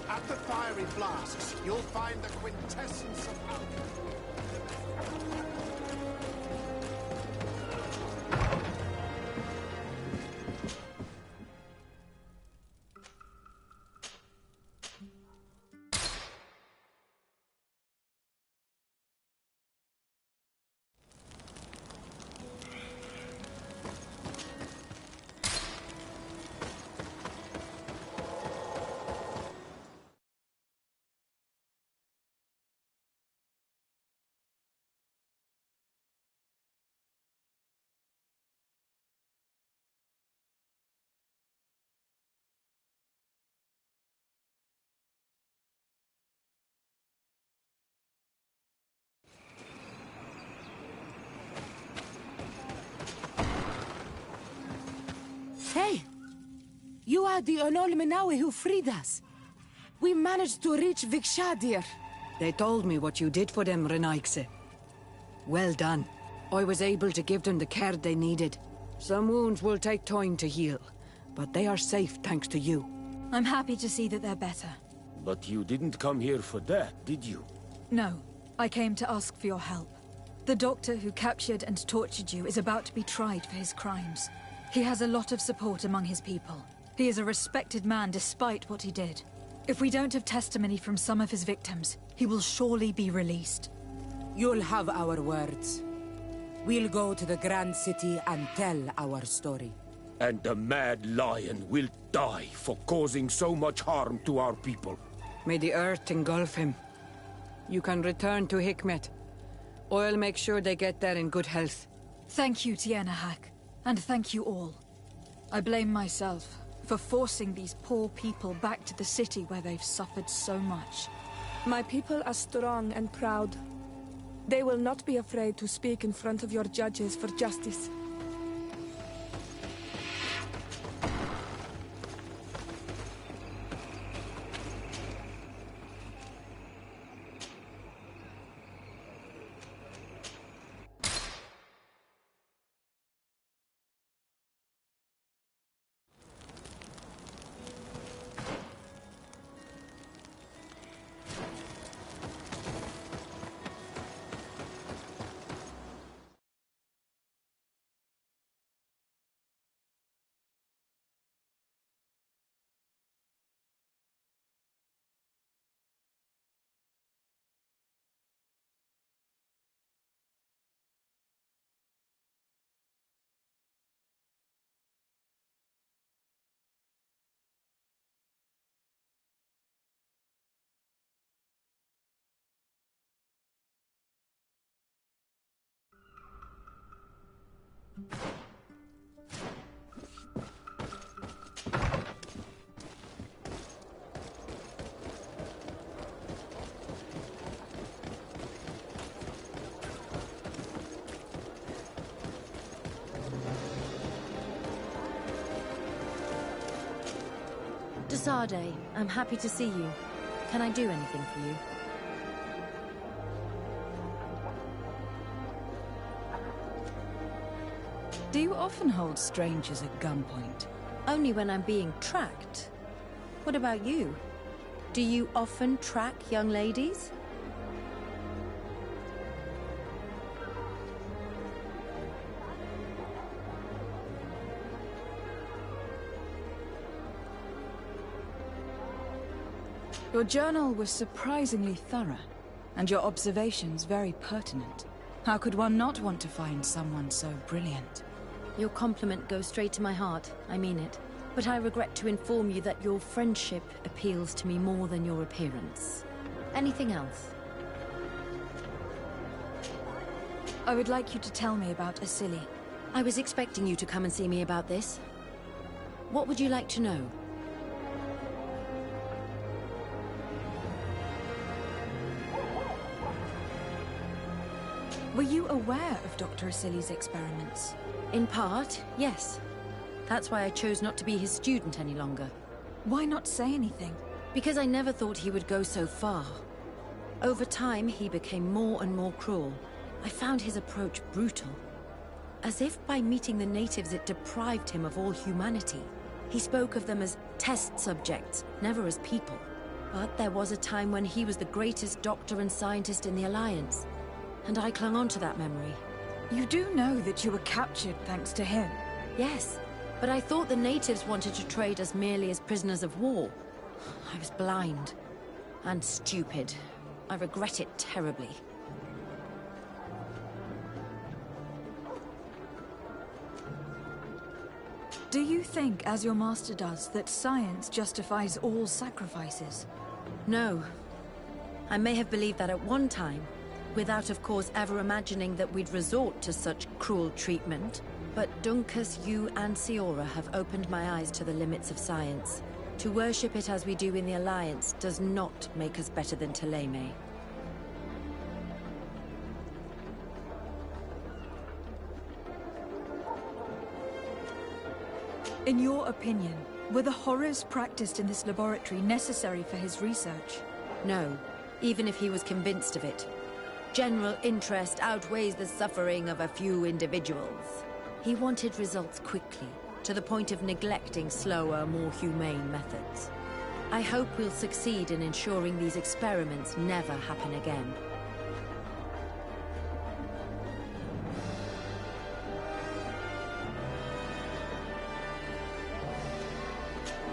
At the fiery flasks, you'll find the quintessence of alchemy. Hey! You are the Onol Menawi who freed us. We managed to reach Vikshadir. They told me what you did for them, Renaikse. Well done. I was able to give them the care they needed. Some wounds will take time to heal, but they are safe thanks to you. I'm happy to see that they're better. But you didn't come here for that, did you? No, I came to ask for your help. The doctor who captured and tortured you is about to be tried for his crimes. He has a lot of support among his people. He is a respected man despite what he did. If we don't have testimony from some of his victims, he will surely be released. You'll have our words. We'll go to the Grand City and tell our story. And the Mad Lion will die for causing so much harm to our people. May the earth engulf him. You can return to Hikmet. I'll make sure they get there in good health. Thank you, Tiernahak. And thank you all. I blame myself for forcing these poor people back to the city where they've suffered so much. My people are strong and proud. They will not be afraid to speak in front of your judges for justice. Desade, I'm happy to see you. Can I do anything for you? Do you often hold strangers at gunpoint? Only when I'm being tracked. What about you? Do you often track young ladies? Your journal was surprisingly thorough, and your observations very pertinent. How could one not want to find someone so brilliant? Your compliment goes straight to my heart. I mean it. But I regret to inform you that your friendship appeals to me more than your appearance. Anything else? I would like you to tell me about Asili. I was expecting you to come and see me about this. What would you like to know? Were you aware of Dr. Asili's experiments? In part, yes. That's why I chose not to be his student any longer. Why not say anything? Because I never thought he would go so far. Over time, he became more and more cruel. I found his approach brutal. As if by meeting the natives it deprived him of all humanity. He spoke of them as test subjects, never as people. But there was a time when he was the greatest doctor and scientist in the Alliance. And I clung on to that memory. You do know that you were captured thanks to him? Yes, but I thought the natives wanted to trade us merely as prisoners of war. I was blind. And stupid. I regret it terribly. Do you think, as your master does, that science justifies all sacrifices? No. I may have believed that at one time, without of course ever imagining that we'd resort to such cruel treatment. But Dunkus, you and Siora have opened my eyes to the limits of science. To worship it as we do in the Alliance does not make us better than Thélème. In your opinion, were the horrors practiced in this laboratory necessary for his research? No, even if he was convinced of it. General interest outweighs the suffering of a few individuals. He wanted results quickly, to the point of neglecting slower, more humane methods. I hope we'll succeed in ensuring these experiments never happen again.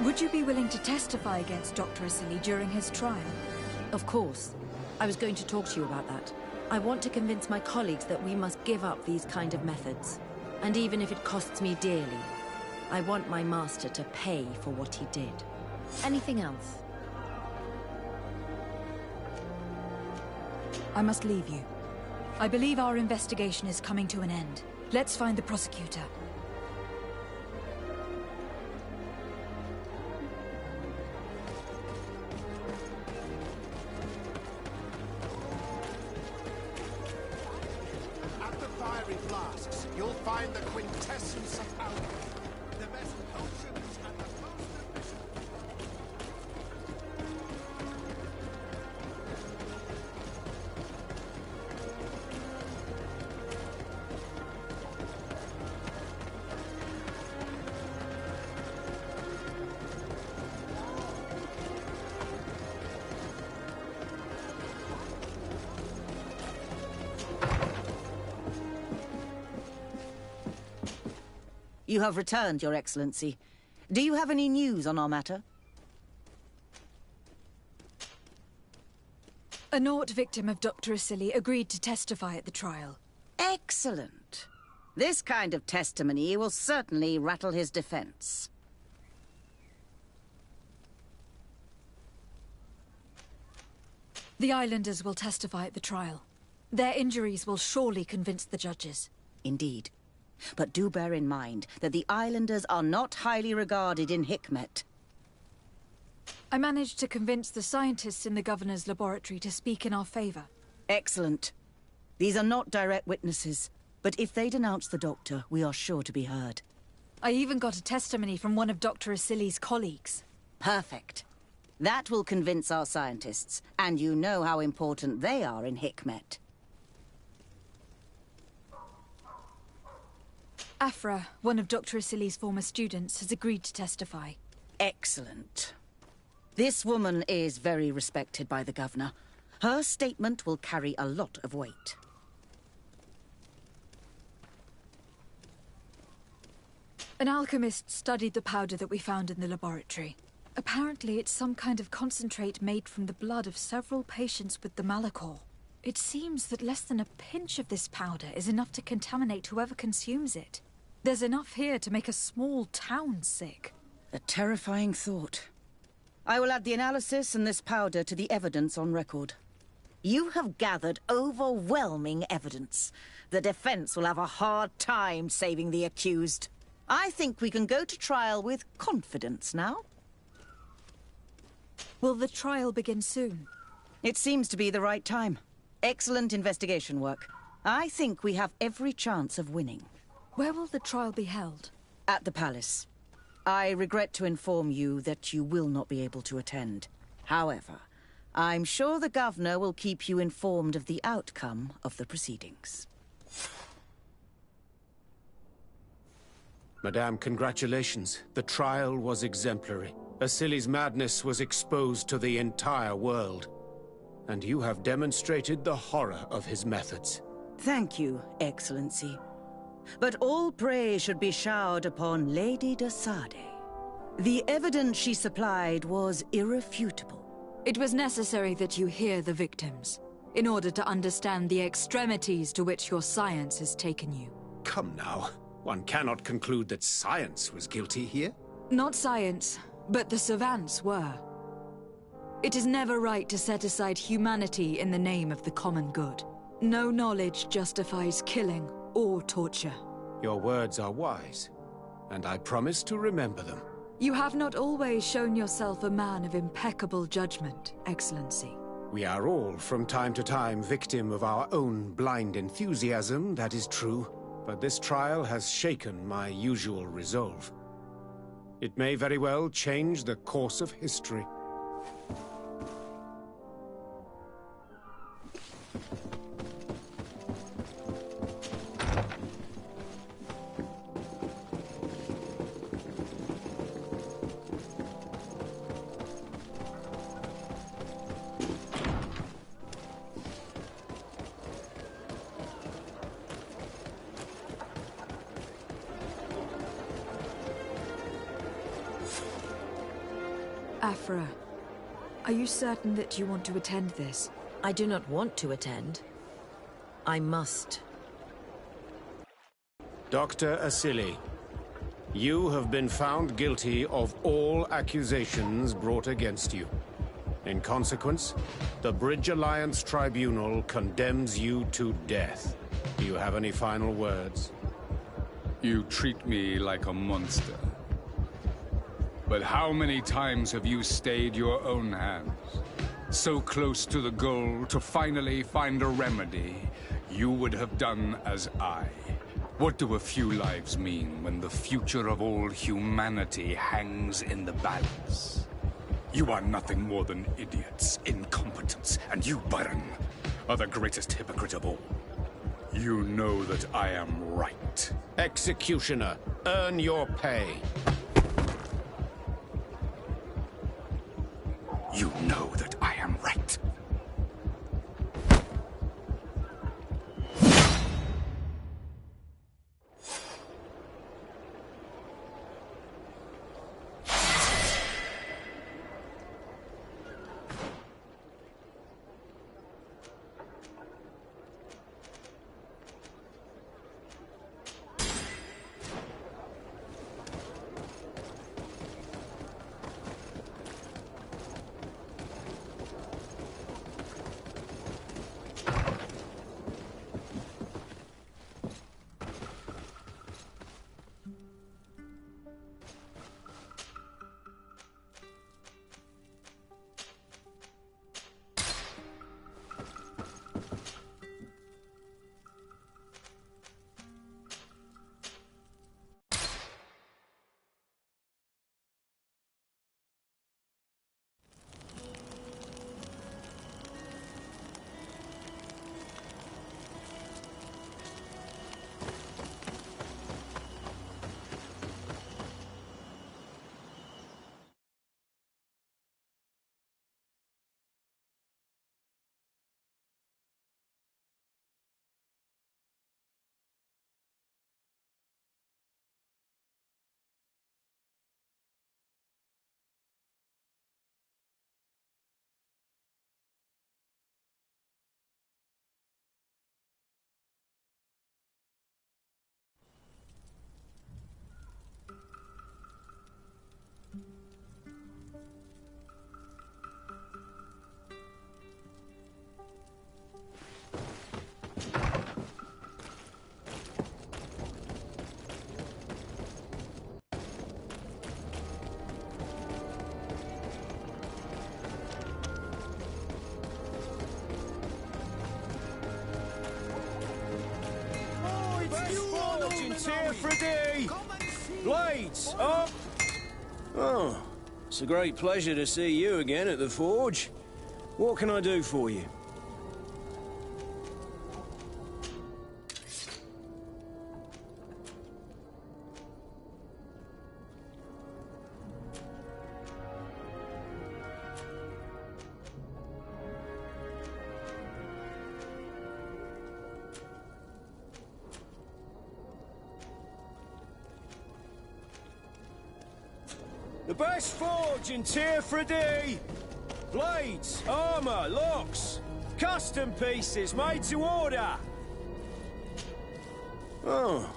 Would you be willing to testify against Dr. Asili during his trial? Of course. I was going to talk to you about that. I want to convince my colleagues that we must give up these kind of methods. And even if it costs me dearly, I want my master to pay for what he did. Anything else? I must leave you. I believe our investigation is coming to an end. Let's find the prosecutor. At the fiery flasks, you'll find the quintessence of alchemy. The best potions and the most efficient. You have returned, Your Excellency. Do you have any news on our matter? A Nort victim of Dr. Asili agreed to testify at the trial. Excellent. This kind of testimony will certainly rattle his defense. The islanders will testify at the trial. Their injuries will surely convince the judges. Indeed. But do bear in mind that the islanders are not highly regarded in Hikmet. I managed to convince the scientists in the governor's laboratory to speak in our favor. Excellent. These are not direct witnesses, but if they denounce the doctor, we are sure to be heard. I even got a testimony from one of Dr. Asili's colleagues. Perfect. That will convince our scientists, and you know how important they are in Hikmet. Afra, one of Dr. Asili's former students, has agreed to testify. Excellent. This woman is very respected by the governor. Her statement will carry a lot of weight. An alchemist studied the powder that we found in the laboratory. Apparently, it's some kind of concentrate made from the blood of several patients with the Malachor. It seems that less than a pinch of this powder is enough to contaminate whoever consumes it. There's enough here to make a small town sick. A terrifying thought. I will add the analysis and this powder to the evidence on record. You have gathered overwhelming evidence. The defense will have a hard time saving the accused. I think we can go to trial with confidence now. Will the trial begin soon? It seems to be the right time. Excellent investigation work. I think we have every chance of winning. Where will the trial be held? At the palace. I regret to inform you that you will not be able to attend. However, I'm sure the governor will keep you informed of the outcome of the proceedings. Madame, congratulations. The trial was exemplary. Asili's madness was exposed to the entire world. And you have demonstrated the horror of his methods. Thank you, Excellency. But all praise should be showered upon Lady de Sade. The evidence she supplied was irrefutable. It was necessary that you hear the victims, in order to understand the extremities to which your science has taken you. Come now. One cannot conclude that science was guilty here. Not science, but the savants were. It is never right to set aside humanity in the name of the common good. No knowledge justifies killing or torture. Your words are wise, and I promise to remember them. You have not always shown yourself a man of impeccable judgment, Excellency. We are all, from time to time, victim of our own blind enthusiasm, that is true. But this trial has shaken my usual resolve. It may very well change the course of history. Afra, are you certain that you want to attend this? I do not want to attend. I must. Dr. Asili, you have been found guilty of all accusations brought against you. In consequence, the Bridge Alliance Tribunal condemns you to death. Do you have any final words? You treat me like a monster. But how many times have you stayed your own hands? So close to the goal to finally find a remedy, you would have done as I. What do a few lives mean when the future of all humanity hangs in the balance? You are nothing more than idiots, incompetents, and you, Baron, are the greatest hypocrite of all. You know that I am right. Executioner, earn your pay. You know that I am right. forge in tier for a day! Blades, up! Oh, it's a great pleasure to see you again at the forge. What can I do for you? The best forge in tier for a day! Blades, armour, locks, custom pieces made to order! Oh.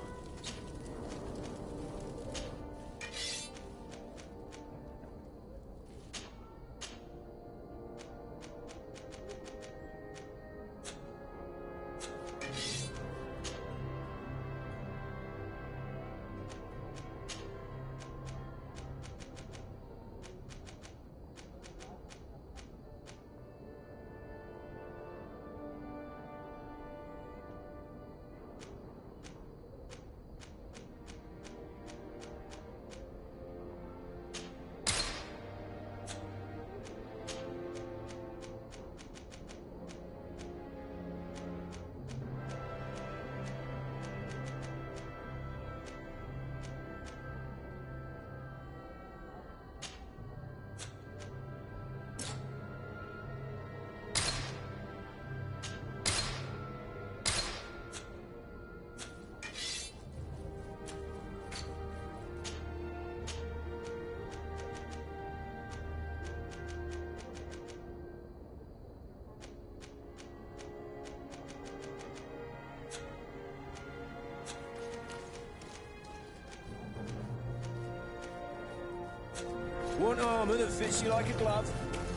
Want armour that fits you like a glove?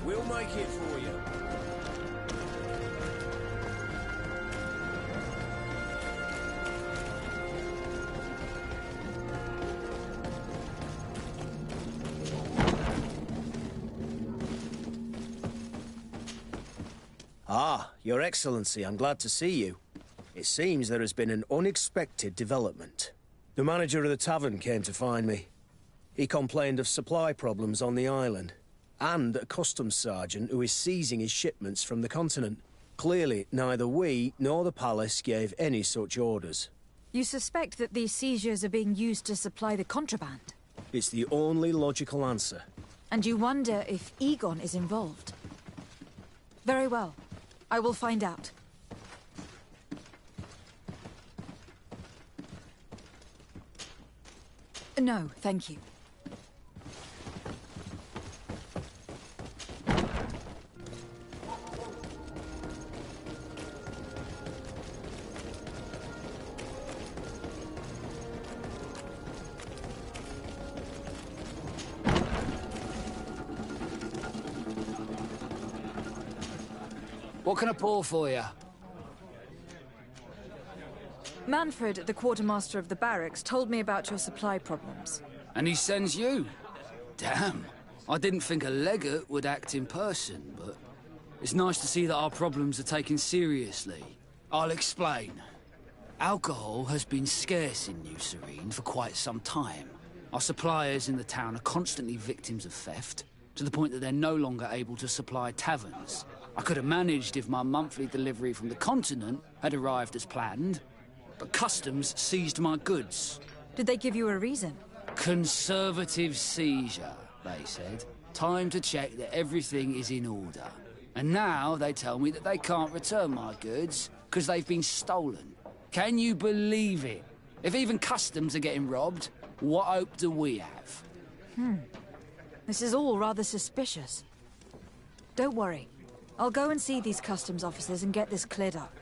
We'll make it for you. Ah, Your Excellency, I'm glad to see you. It seems there has been an unexpected development. The manager of the tavern came to find me. He complained of supply problems on the island, and a customs sergeant who is seizing his shipments from the continent. Clearly, neither we nor the palace gave any such orders. You suspect that these seizures are being used to supply the contraband? It's the only logical answer. And you wonder if Egon is involved? Very well. I will find out. No, thank you. What can I pour for you? Manfred, the quartermaster of the barracks, told me about your supply problems. And he sends you? Damn. I didn't think a legate would act in person, but it's nice to see that our problems are taken seriously. I'll explain. Alcohol has been scarce in New Serene for quite some time. Our suppliers in the town are constantly victims of theft, to the point that they're no longer able to supply taverns. I could have managed if my monthly delivery from the continent had arrived as planned, but customs seized my goods. Did they give you a reason? Conservative seizure, they said. Time to check that everything is in order. And now they tell me that they can't return my goods because they've been stolen. Can you believe it? If even customs are getting robbed, what hope do we have? This is all rather suspicious. Don't worry. I'll go and see these customs officers and get this cleared up.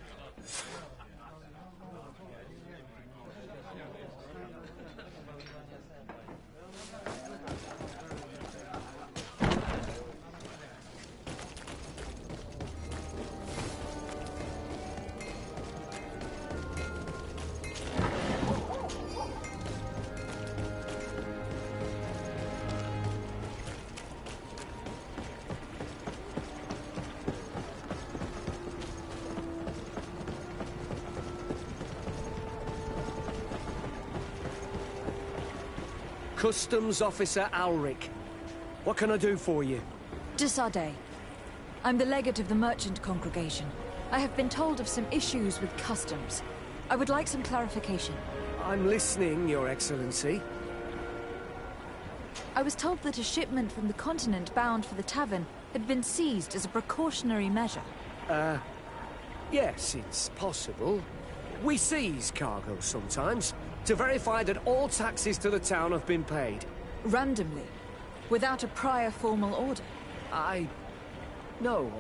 Customs Officer Alric. What can I do for you? Desade. I'm the legate of the merchant congregation. I have been told of some issues with customs. I would like some clarification. I'm listening, Your Excellency. I was told that a shipment from the continent bound for the tavern had been seized as a precautionary measure. Yes, it's possible. We seize cargo sometimes, to verify that all taxes to the town have been paid. Randomly? Without a prior formal order? No,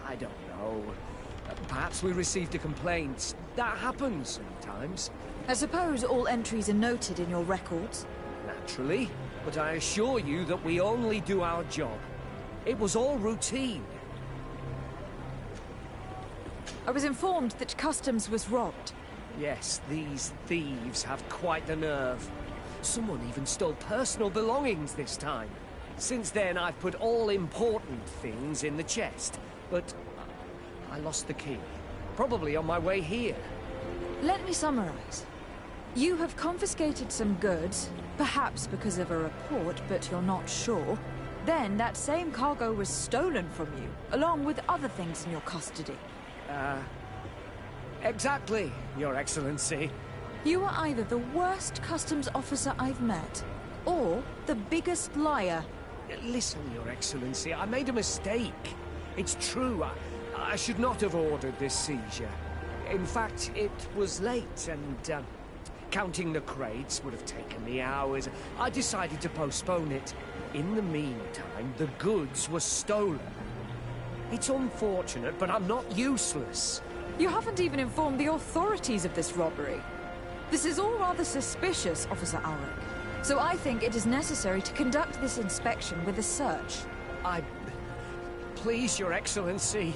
I don't know. Perhaps we received a complaint. That happens sometimes. I suppose all entries are noted in your records? Naturally, but I assure you that we only do our job. It was all routine. I was informed that customs was robbed. Yes, these thieves have quite the nerve. Someone even stole personal belongings this time. Since then, I've put all important things in the chest, but I lost the key. Probably on my way here. Let me summarize. You have confiscated some goods, perhaps because of a report, but you're not sure. Then that same cargo was stolen from you, along with other things in your custody. Exactly, Your Excellency. You are either the worst customs officer I've met, or the biggest liar. Listen, Your Excellency, I made a mistake. It's true, I should not have ordered this seizure. In fact, it was late, and counting the crates would have taken me hours. I decided to postpone it. In the meantime, the goods were stolen. It's unfortunate, but I'm not useless. You haven't even informed the authorities of this robbery. This is all rather suspicious, Officer Alric. So I think it is necessary to conduct this inspection with a search. Please, Your Excellency.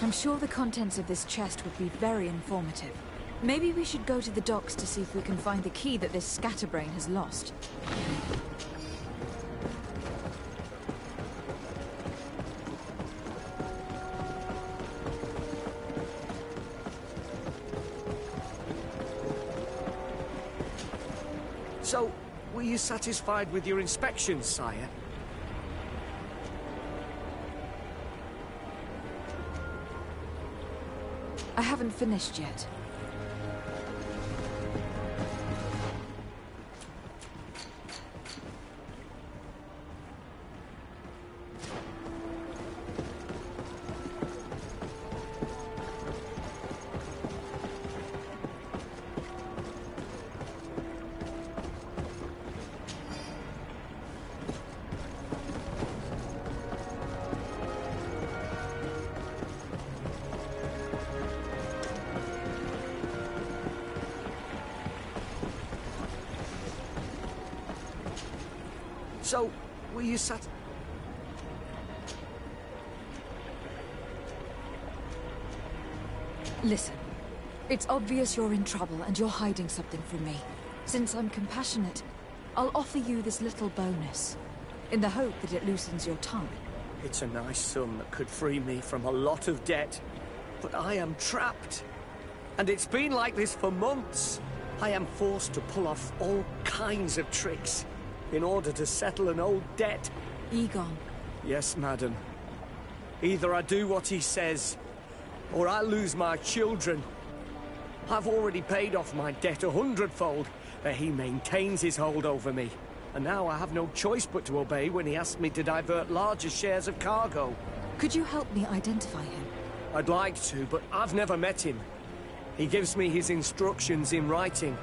I'm sure the contents of this chest would be very informative. Maybe we should go to the docks to see if we can find the key that this scatterbrain has lost. So, were you satisfied with your inspection, sire? I haven't finished yet. So, were you Listen, it's obvious you're in trouble and you're hiding something from me. Since I'm compassionate, I'll offer you this little bonus, in the hope that it loosens your tongue. It's a nice sum that could free me from a lot of debt, but I am trapped. And it's been like this for months. I am forced to pull off all kinds of tricks in order to settle an old debt. Egon. Yes, madam. Either I do what he says, or I lose my children. I've already paid off my debt 100-fold, but he maintains his hold over me. And now I have no choice but to obey when he asks me to divert larger shares of cargo. Could you help me identify him? I'd like to, but I've never met him. He gives me his instructions in writing,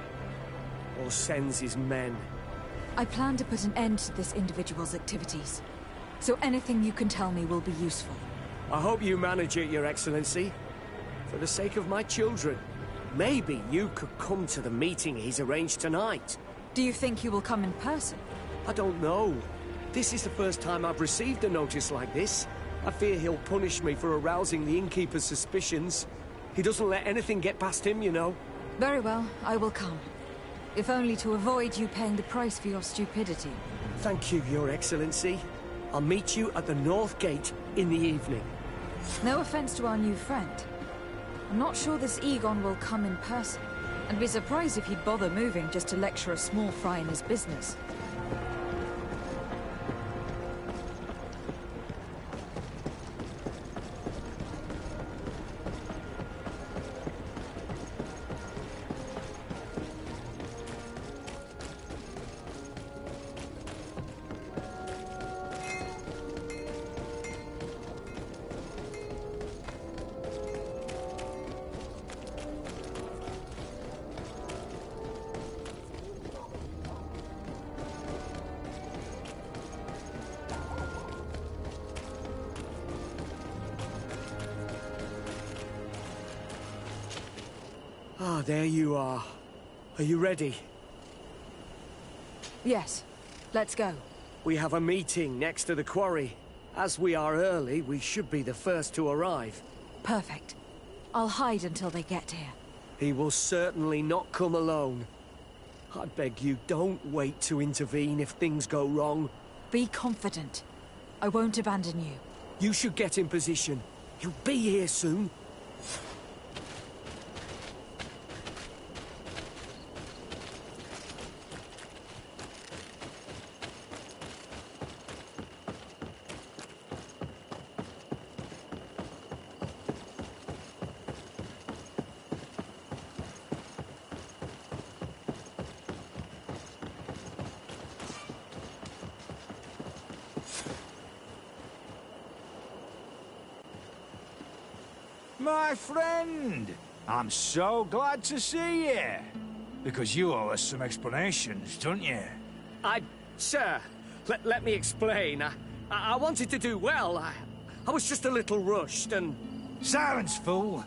or sends his men. I plan to put an end to this individual's activities, so anything you can tell me will be useful. I hope you manage it, Your Excellency. For the sake of my children, maybe you could come to the meeting he's arranged tonight. Do you think he will come in person? I don't know. This is the first time I've received a notice like this. I fear he'll punish me for arousing the innkeeper's suspicions. He doesn't let anything get past him, you know. Very well, I will come. If only to avoid you paying the price for your stupidity. Thank you, Your Excellency. I'll meet you at the North Gate in the evening. No offense to our new friend. I'm not sure this Egon will come in person. I'd be surprised if he'd bother moving just to lecture a small fry in his business. Ah, there you are. Are you ready? Yes. Let's go. We have a meeting next to the quarry. As we are early, we should be the first to arrive. Perfect. I'll hide until they get here. He will certainly not come alone. I beg you, don't wait to intervene if things go wrong. Be confident. I won't abandon you. You should get in position. He'll be here soon. My friend! I'm so glad to see you. Because you owe us some explanations, don't you? Sir, let me explain. I wanted to do well. I was just a little rushed and... Silence, fool!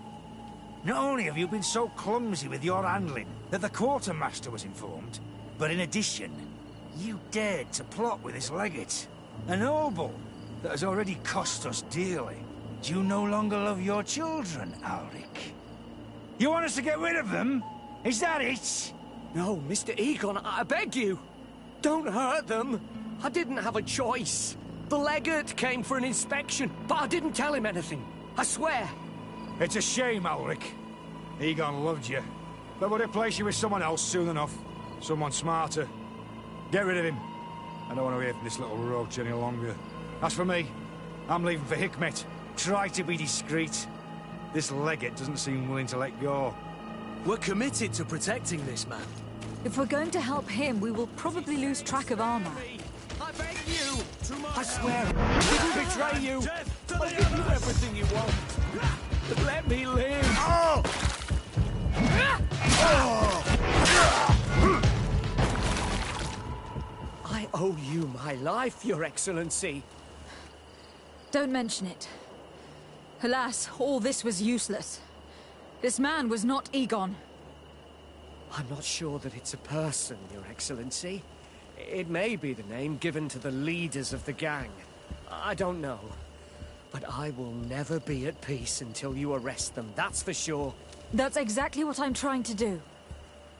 Not only have you been so clumsy with your handling that the quartermaster was informed, but in addition, you dared to plot with his legate, a noble that has already cost us dearly. Do you no longer love your children, Alric? You want us to get rid of them? Is that it? No, Mr. Egon, I beg you. Don't hurt them. I didn't have a choice. The legate came for an inspection, but I didn't tell him anything. I swear. It's a shame, Alric. Egon loved you, but would replace you with someone else soon enough. Someone smarter. Get rid of him. I don't want to hear from this little roach any longer. As for me, I'm leaving for Hikmet. Try to be discreet. This legate doesn't seem willing to let go. We're committed to protecting this man. If we're going to help him, we will probably lose track of our man. I beg you! I swear, I didn't betray you! I'll give you everything you want. But let me live! Oh! I owe you my life, Your Excellency. Don't mention it. Alas, all this was useless. This man was not Egon. I'm not sure that it's a person, Your Excellency. It may be the name given to the leaders of the gang. I don't know. But I will never be at peace until you arrest them, that's for sure. That's exactly what I'm trying to do.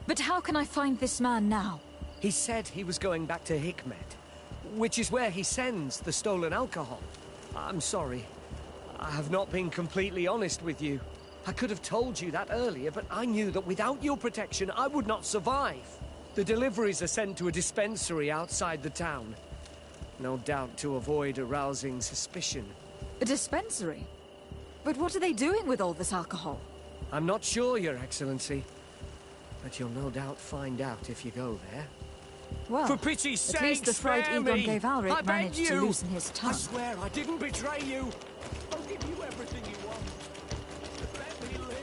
But how can I find this man now? He said he was going back to Hikmet, which is where he sends the stolen alcohol. I'm sorry. I have not been completely honest with you. I could have told you that earlier, but I knew that without your protection, I would not survive. The deliveries are sent to a dispensary outside the town. No doubt to avoid arousing suspicion. A dispensary? But what are they doing with all this alcohol? I'm not sure, Your Excellency. But you'll no doubt find out if you go there. Well, for pity's sake, at least the fright Egon gave Alric managed to loosen his tongue. I swear I didn't betray you. I'll give you everything you want. But let me live.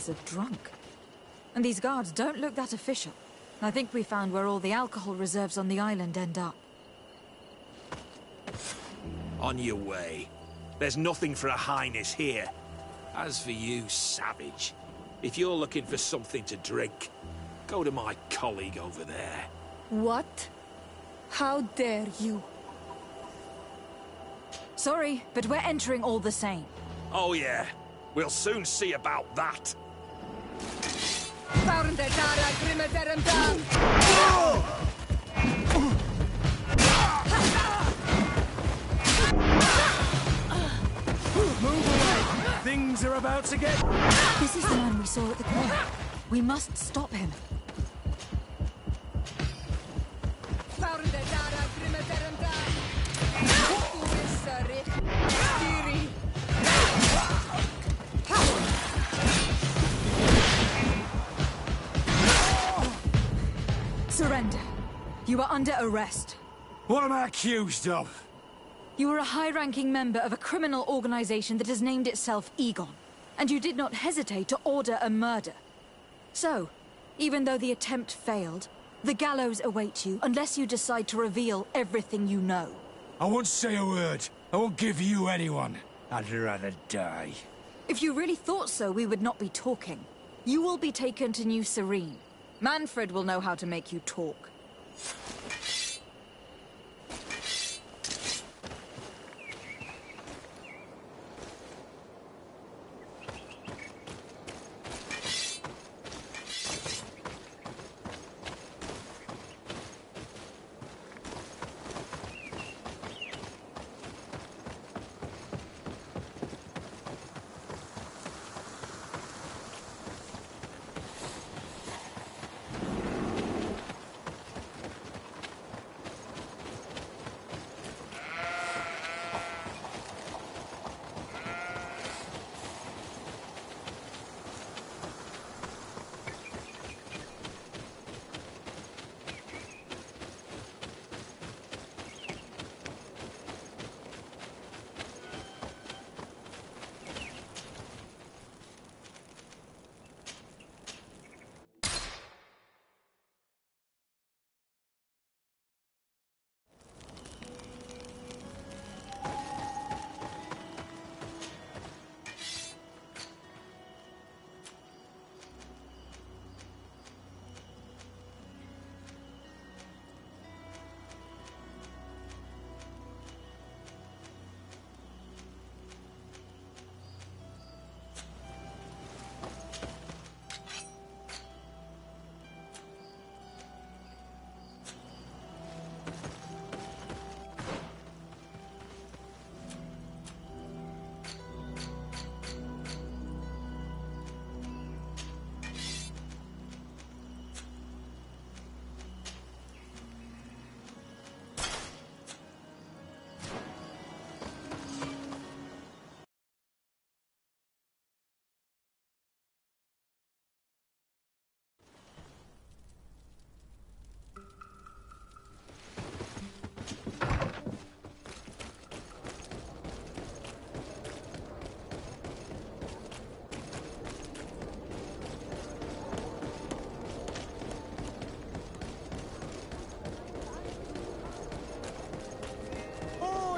officers are drunk. And these guards don't look that official. I think we found where all the alcohol reserves on the island end up. On your way. There's nothing for a highness here. As for you, savage, if you're looking for something to drink, go to my colleague over there. What? How dare you? Sorry, but we're entering all the same. Oh yeah, we'll soon see about that. Move away! Things are about to get... This is the man we saw at the corner. We must stop him. Surrender. You are under arrest. What am I accused of? You are a high-ranking member of a criminal organization that has named itself Egon, and you did not hesitate to order a murder. So, even though the attempt failed, the gallows awaits you unless you decide to reveal everything you know. I won't say a word. I won't give you anyone. I'd rather die. If you really thought so, we would not be talking. You will be taken to New Serene. Manfred will know how to make you talk.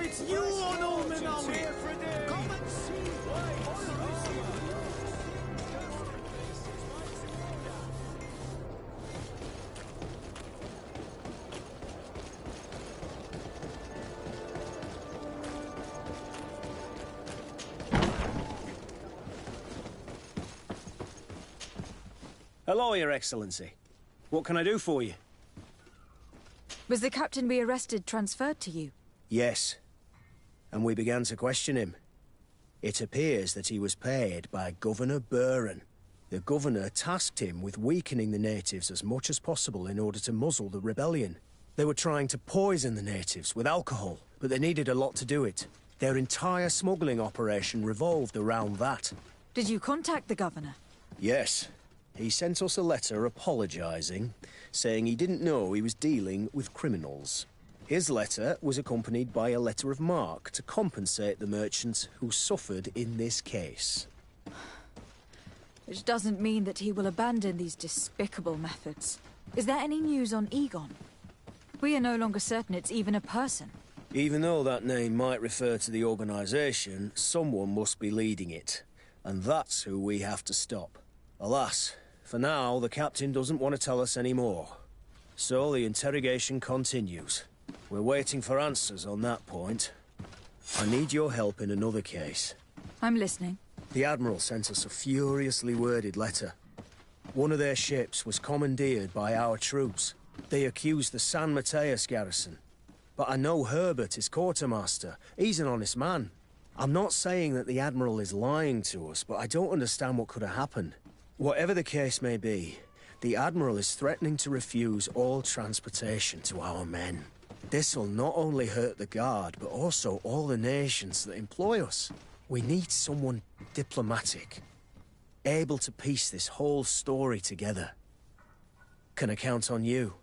It's you on Ulman are here for day. Come and see. Hello, Your Excellency. What can I do for you? Was the captain we arrested transferred to you? Yes. And we began to question him. It appears that he was paid by Governor Buren. The governor tasked him with weakening the natives as much as possible in order to muzzle the rebellion. They were trying to poison the natives with alcohol, but they needed a lot to do it. Their entire smuggling operation revolved around that. Did you contact the governor? Yes. He sent us a letter apologizing, saying he didn't know he was dealing with criminals. His letter was accompanied by a letter of marque to compensate the merchants who suffered in this case. which doesn't mean that he will abandon these despicable methods. Is there any news on Egon? We are no longer certain it's even a person. Even though that name might refer to the organization, someone must be leading it. And that's who we have to stop. Alas, for now, the captain doesn't want to tell us any more. So the interrogation continues. We're waiting for answers on that point. I need your help in another case. I'm listening. The Admiral sent us a furiously worded letter. One of their ships was commandeered by our troops. They accused the San Mateus garrison. But I know Herbert is quartermaster. He's an honest man. I'm not saying that the Admiral is lying to us, but I don't understand what could have happened. Whatever the case may be, the Admiral is threatening to refuse all transportation to our men. This will not only hurt the Guard, but also all the nations that employ us. We need someone diplomatic, able to piece this whole story together. Can I count on you?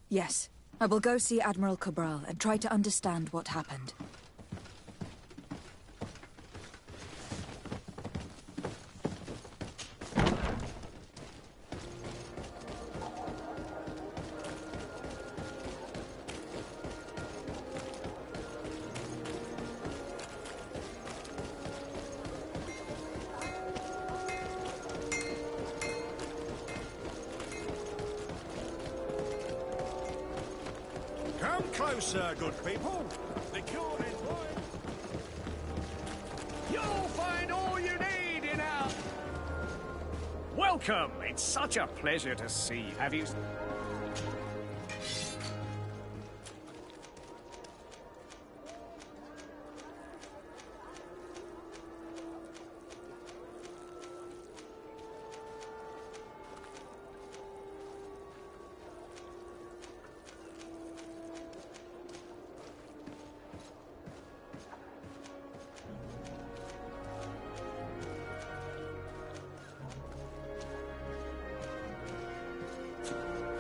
Yes. I will go see Admiral Cabral and try to understand what happened. Come closer, good people. The cure is wine. You'll find all you need in our... Welcome! It's such a pleasure to see you. Have you...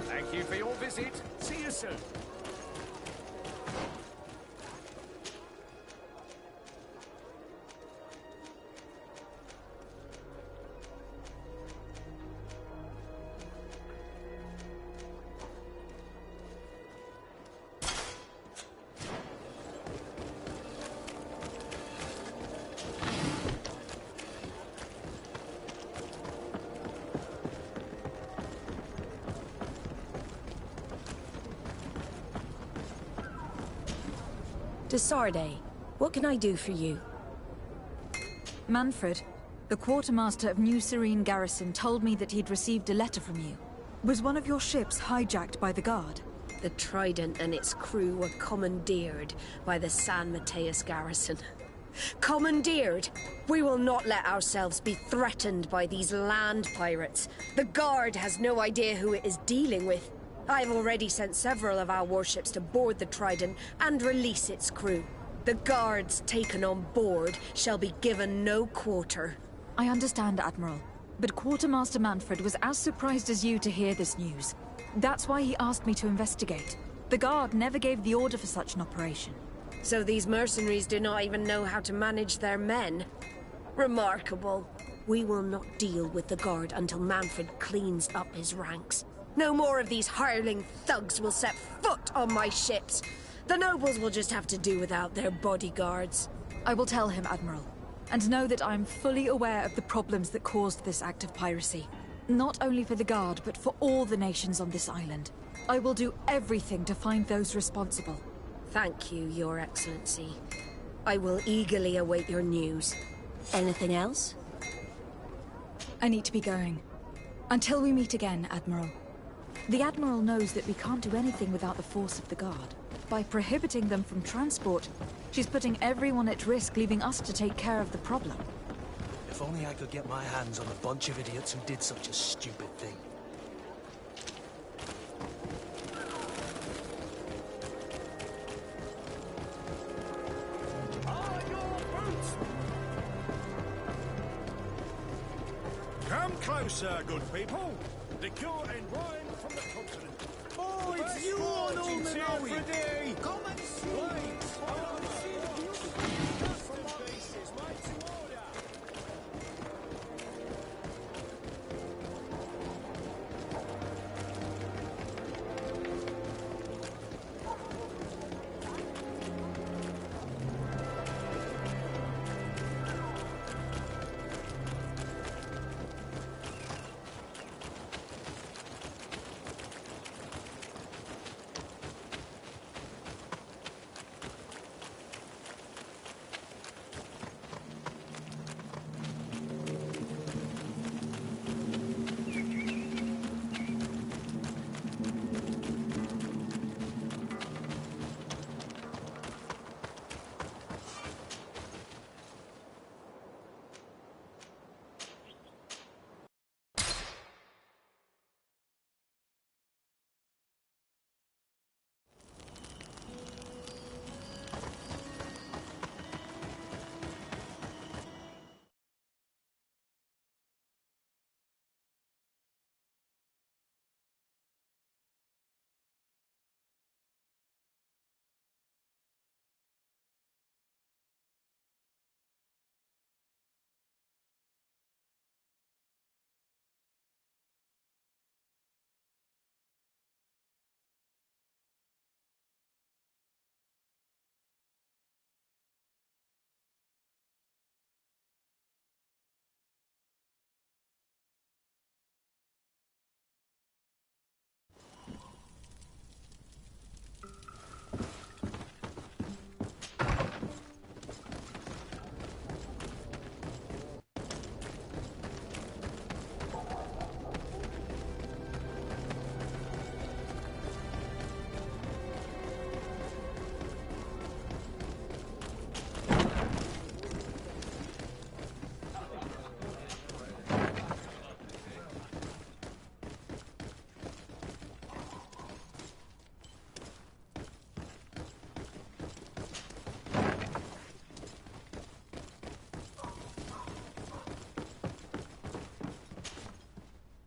Thank you for your visit. See you soon. To Sarde, what can I do for you? Manfred, the quartermaster of New Serene Garrison, told me that he'd received a letter from you. Was one of your ships hijacked by the Guard? The Trident and its crew were commandeered by the San Mateus garrison. Commandeered? We will not let ourselves be threatened by these land pirates. The Guard has no idea who it is dealing with. I've already sent several of our warships to board the Trident and release its crew. The Guards taken on board shall be given no quarter. I understand, Admiral, but Quartermaster Manfred was as surprised as you to hear this news. That's why he asked me to investigate. The Guard never gave the order for such an operation. So these mercenaries do not even know how to manage their men? Remarkable. We will not deal with the Guard until Manfred cleans up his ranks. No more of these hireling thugs will set foot on my ships. The nobles will just have to do without their bodyguards. I will tell him, Admiral, and know that I am fully aware of the problems that caused this act of piracy. Not only for the Guard, but for all the nations on this island. I will do everything to find those responsible. Thank you, Your Excellency. I will eagerly await your news. Anything else? I need to be going. Until we meet again, Admiral. The Admiral knows that we can't do anything without the force of the Guard. By prohibiting them from transport, she's putting everyone at risk, leaving us to take care of the problem. If only I could get my hands on a bunch of idiots who did such a stupid thing. Come closer, good people. Liqueur and wine from the continent. Oh, The it's best you, wines old in Menawi. Saffredi. Come and see. Wines. I want to see the beautiful custom Bases made to order.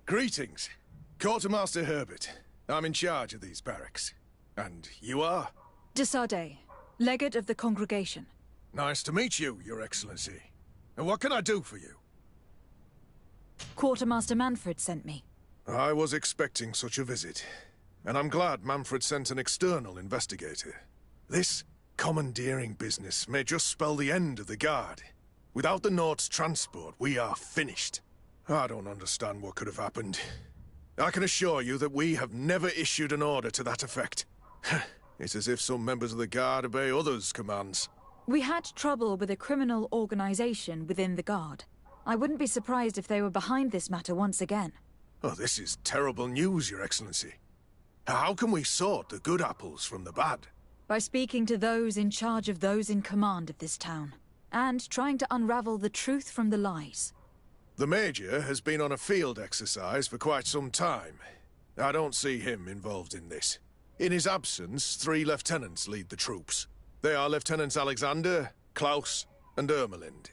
Greetings. Quartermaster Herbert. I'm in charge of these barracks. And you are? De Sardet, legate of the congregation. Nice to meet you, Your Excellency. And what can I do for you? Quartermaster Manfred sent me. I was expecting such a visit. And I'm glad Manfred sent an external investigator. This commandeering business may just spell the end of the Guard. Without the Nord's transport, we are finished. I don't understand what could have happened. I can assure you that we have never issued an order to that effect. It's as if some members of the Guard obey others' commands. We had trouble with a criminal organization within the Guard. I wouldn't be surprised if they were behind this matter once again. Oh, this is terrible news, Your Excellency. How can we sort the good apples from the bad? By speaking to those in charge of those in command of this town, and trying to unravel the truth from the lies. The Major has been on a field exercise for quite some time. I don't see him involved in this. In his absence, 3 lieutenants lead the troops. They are Lieutenants Alexander, Klaus, and Ermelind.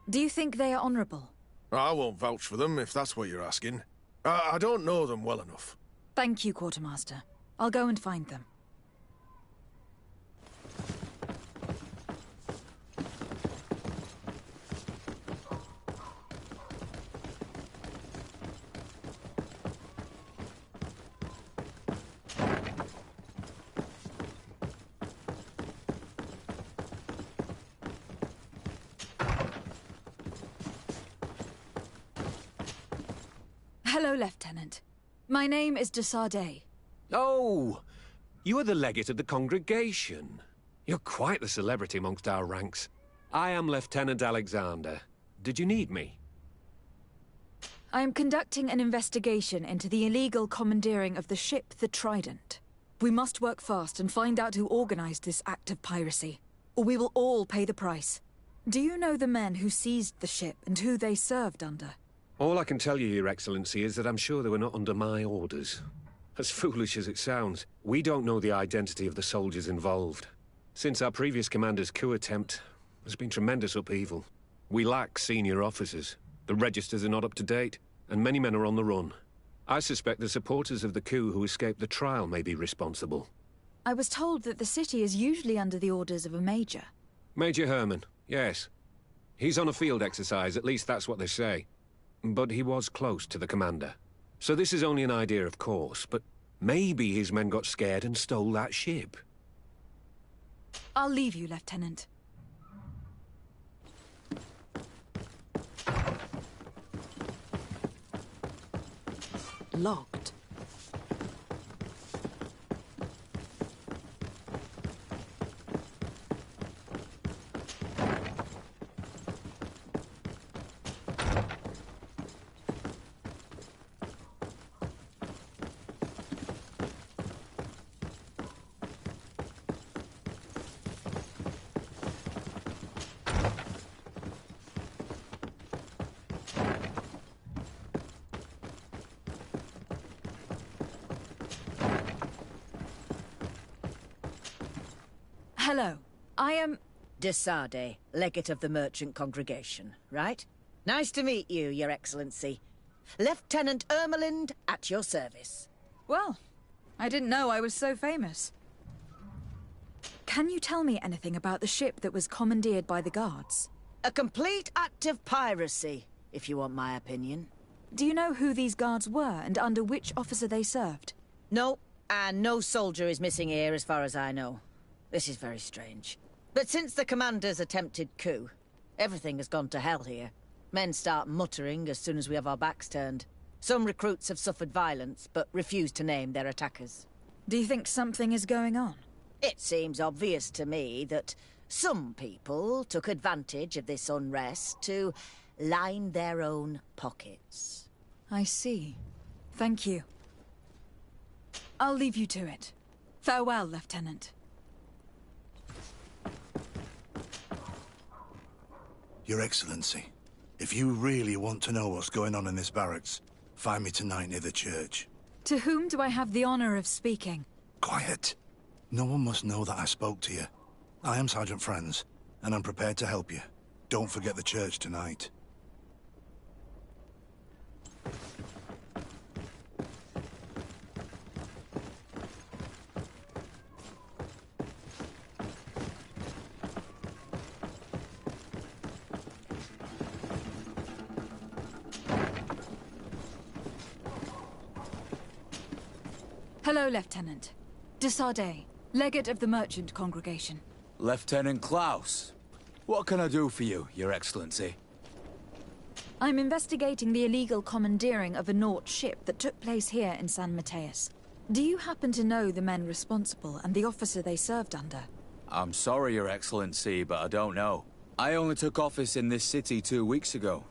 Do you think they are honorable? I won't vouch for them, if that's what you're asking. I don't know them well enough. Thank you, Quartermaster. I'll go and find them. Hello, Lieutenant. My name is de Sardet. Oh, you are the legate of the congregation. You're quite the celebrity amongst our ranks. I am Lieutenant Alexander. Did you need me? I am conducting an investigation into the illegal commandeering of the ship, the Trident. We must work fast and find out who organized this act of piracy, or we will all pay the price. Do you know the men who seized the ship and who they served under? All I can tell you, Your Excellency, is that I'm sure they were not under my orders. As foolish as it sounds, we don't know the identity of the soldiers involved. Since our previous commander's coup attempt, there's been tremendous upheaval. We lack senior officers. The registers are not up to date, and many men are on the run. I suspect the supporters of the coup who escaped the trial may be responsible. I was told that the city is usually under the orders of a major. Major Herman, yes. He's on a field exercise, at least that's what they say. But he was close to the commander. So this is only an idea, of course, but maybe his men got scared and stole that ship. I'll leave you, Lieutenant. Locked. Hello. I am... De Sardet, legate of the merchant congregation, right? Nice to meet you, Your Excellency. Lieutenant Ermelind, at your service. Well, I didn't know I was so famous. Can you tell me anything about the ship that was commandeered by the guards? A complete act of piracy, if you want my opinion. Do you know who these guards were and under which officer they served? No, and no soldier is missing here as far as I know. This is very strange. But since the commander's attempted coup, everything has gone to hell here. Men start muttering as soon as we have our backs turned. Some recruits have suffered violence, but refuse to name their attackers. Do you think something is going on? It seems obvious to me that some people took advantage of this unrest to line their own pockets. I see. Thank you. I'll leave you to it. Farewell, Lieutenant. Your Excellency, if you really want to know what's going on in this barracks, find me tonight near the church. To whom do I have the honor of speaking? Quiet. No one must know that I spoke to you. I am Sergeant Franz, and I'm prepared to help you. Don't forget the church tonight. Hello, Lieutenant. Desardet, legate of the merchant congregation. Lieutenant Klaus. What can I do for you, Your Excellency? I'm investigating the illegal commandeering of a Naut ship that took place here in San Mateus. Do you happen to know the men responsible and the officer they served under? I'm sorry, Your Excellency, but I don't know. I only took office in this city 2 weeks ago.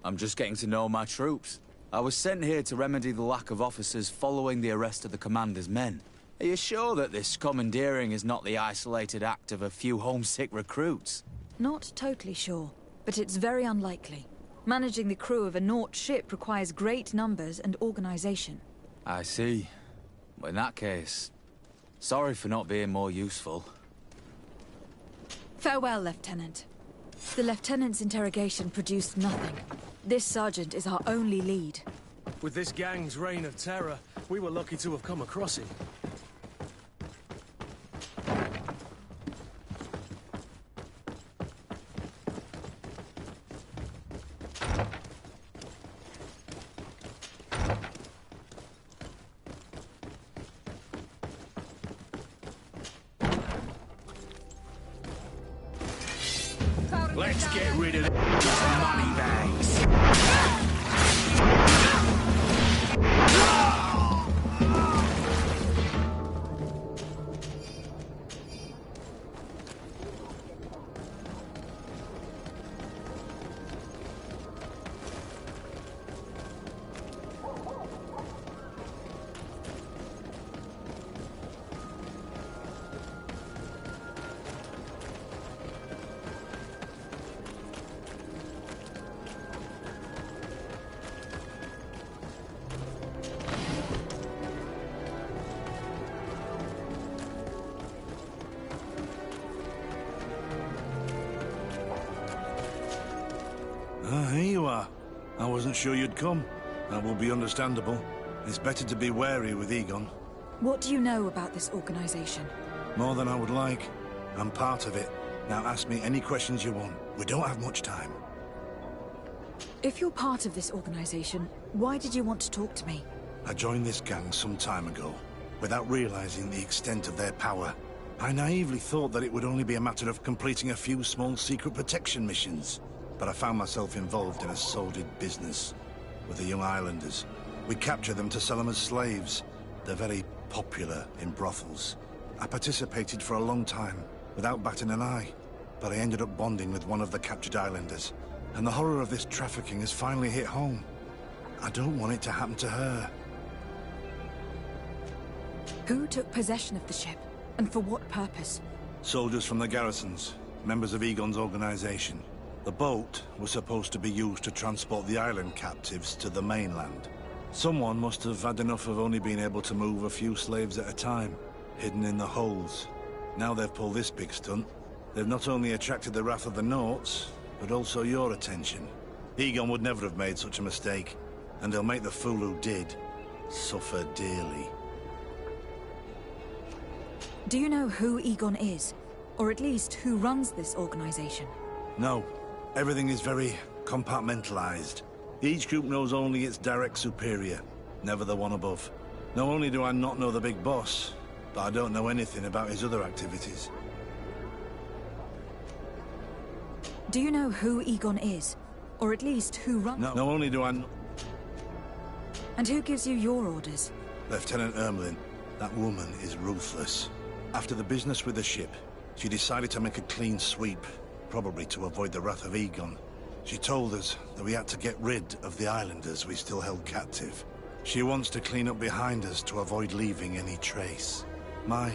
I'm just getting to know my troops. I was sent here to remedy the lack of officers following the arrest of the commander's men. Are you sure that this commandeering is not the isolated act of a few homesick recruits? Not totally sure, but it's very unlikely. Managing the crew of a Naut ship requires great numbers and organization. I see. Well, in that case, sorry for not being more useful. Farewell, Lieutenant. The Lieutenant's interrogation produced nothing. This sergeant is our only lead. With this gang's reign of terror, we were lucky to have come across him. Let's get rid of these money bags. Here you are. I wasn't sure you'd come. That will be understandable. It's better to be wary with Egon. What do you know about this organization? More than I would like. I'm part of it. Now ask me any questions you want. We don't have much time. If you're part of this organization, why did you want to talk to me? I joined this gang some time ago, without realizing the extent of their power. I naively thought that it would only be a matter of completing a few small secret protection missions. But I found myself involved in a sordid business with the young islanders. We capture them to sell them as slaves. They're very popular in brothels. I participated for a long time, without batting an eye. But I ended up bonding with one of the captured islanders. And the horror of this trafficking has finally hit home. I don't want it to happen to her. Who took possession of the ship? And for what purpose? Soldiers from the garrisons, members of Egon's organization. The boat was supposed to be used to transport the island captives to the mainland. Someone must have had enough of only being able to move a few slaves at a time, hidden in the holds. Now they've pulled this big stunt. They've not only attracted the wrath of the Nauts, but also your attention. Egon would never have made such a mistake, and he'll make the fool who did suffer dearly. Do you know who Egon is? Or at least who runs this organization? No. Everything is very compartmentalized. Each group knows only its direct superior, never the one above. Not only do I not know the big boss, but I don't know anything about his other activities. Do you know who Egon is? Or at least who runs... No, not only do I... And who gives you your orders? Lieutenant Ermelin. That woman is ruthless. After the business with the ship, she decided to make a clean sweep. Probably to avoid the wrath of Egon. She told us that we had to get rid of the islanders we still held captive. She wants to clean up behind us to avoid leaving any trace. My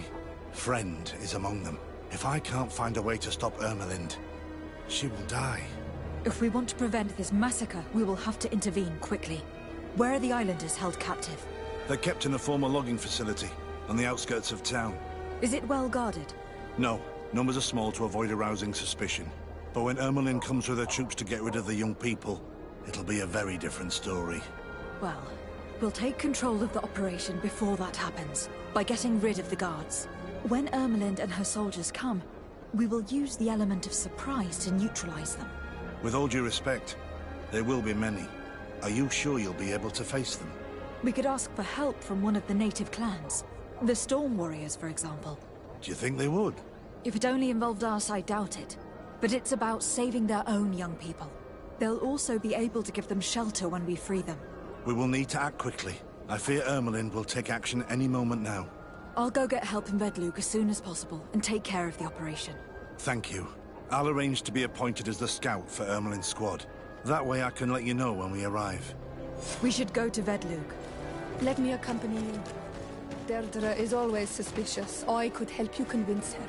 friend is among them. If I can't find a way to stop Ermelind, she will die. If we want to prevent this massacre, we will have to intervene quickly. Where are the islanders held captive? They're kept in a former logging facility on the outskirts of town. Is it well guarded? No. Numbers are small to avoid arousing suspicion. But when Ermelin comes with her troops to get rid of the young people, it'll be a very different story. Well, we'll take control of the operation before that happens, by getting rid of the guards. When Ermelind and her soldiers come, we will use the element of surprise to neutralize them. With all due respect, there will be many. Are you sure you'll be able to face them? We could ask for help from one of the native clans. The Storm Warriors, for example. Do you think they would? If it only involved us, I doubt it. But it's about saving their own young people. They'll also be able to give them shelter when we free them. We will need to act quickly. I fear Ermelin will take action any moment now. I'll go get help in Vedlug as soon as possible and take care of the operation. Thank you. I'll arrange to be appointed as the scout for Ermelin's squad. That way I can let you know when we arrive. We should go to Vedlug. Let me accompany you. Deirdre is always suspicious. I could help you convince her.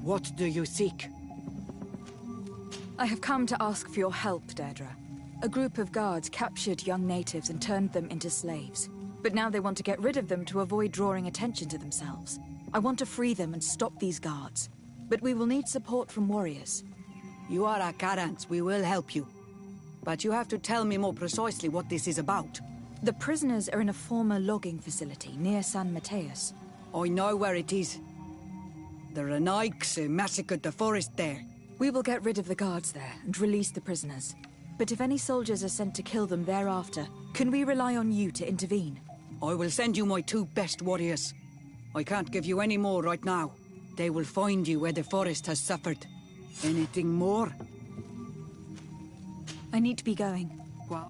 What do you seek? I have come to ask for your help, Deirdre. A group of guards captured young natives and turned them into slaves. But now they want to get rid of them to avoid drawing attention to themselves. I want to free them and stop these guards. But we will need support from warriors. You are a Karans, we will help you. But you have to tell me more precisely what this is about. The prisoners are in a former logging facility near San Mateus. I know where it is. The Renaigse massacred the forest there. We will get rid of the guards there and release the prisoners. But if any soldiers are sent to kill them thereafter, can we rely on you to intervene? I will send you my 2 best warriors. I can't give you any more right now. They will find you where the forest has suffered. Anything more? I need to be going. What?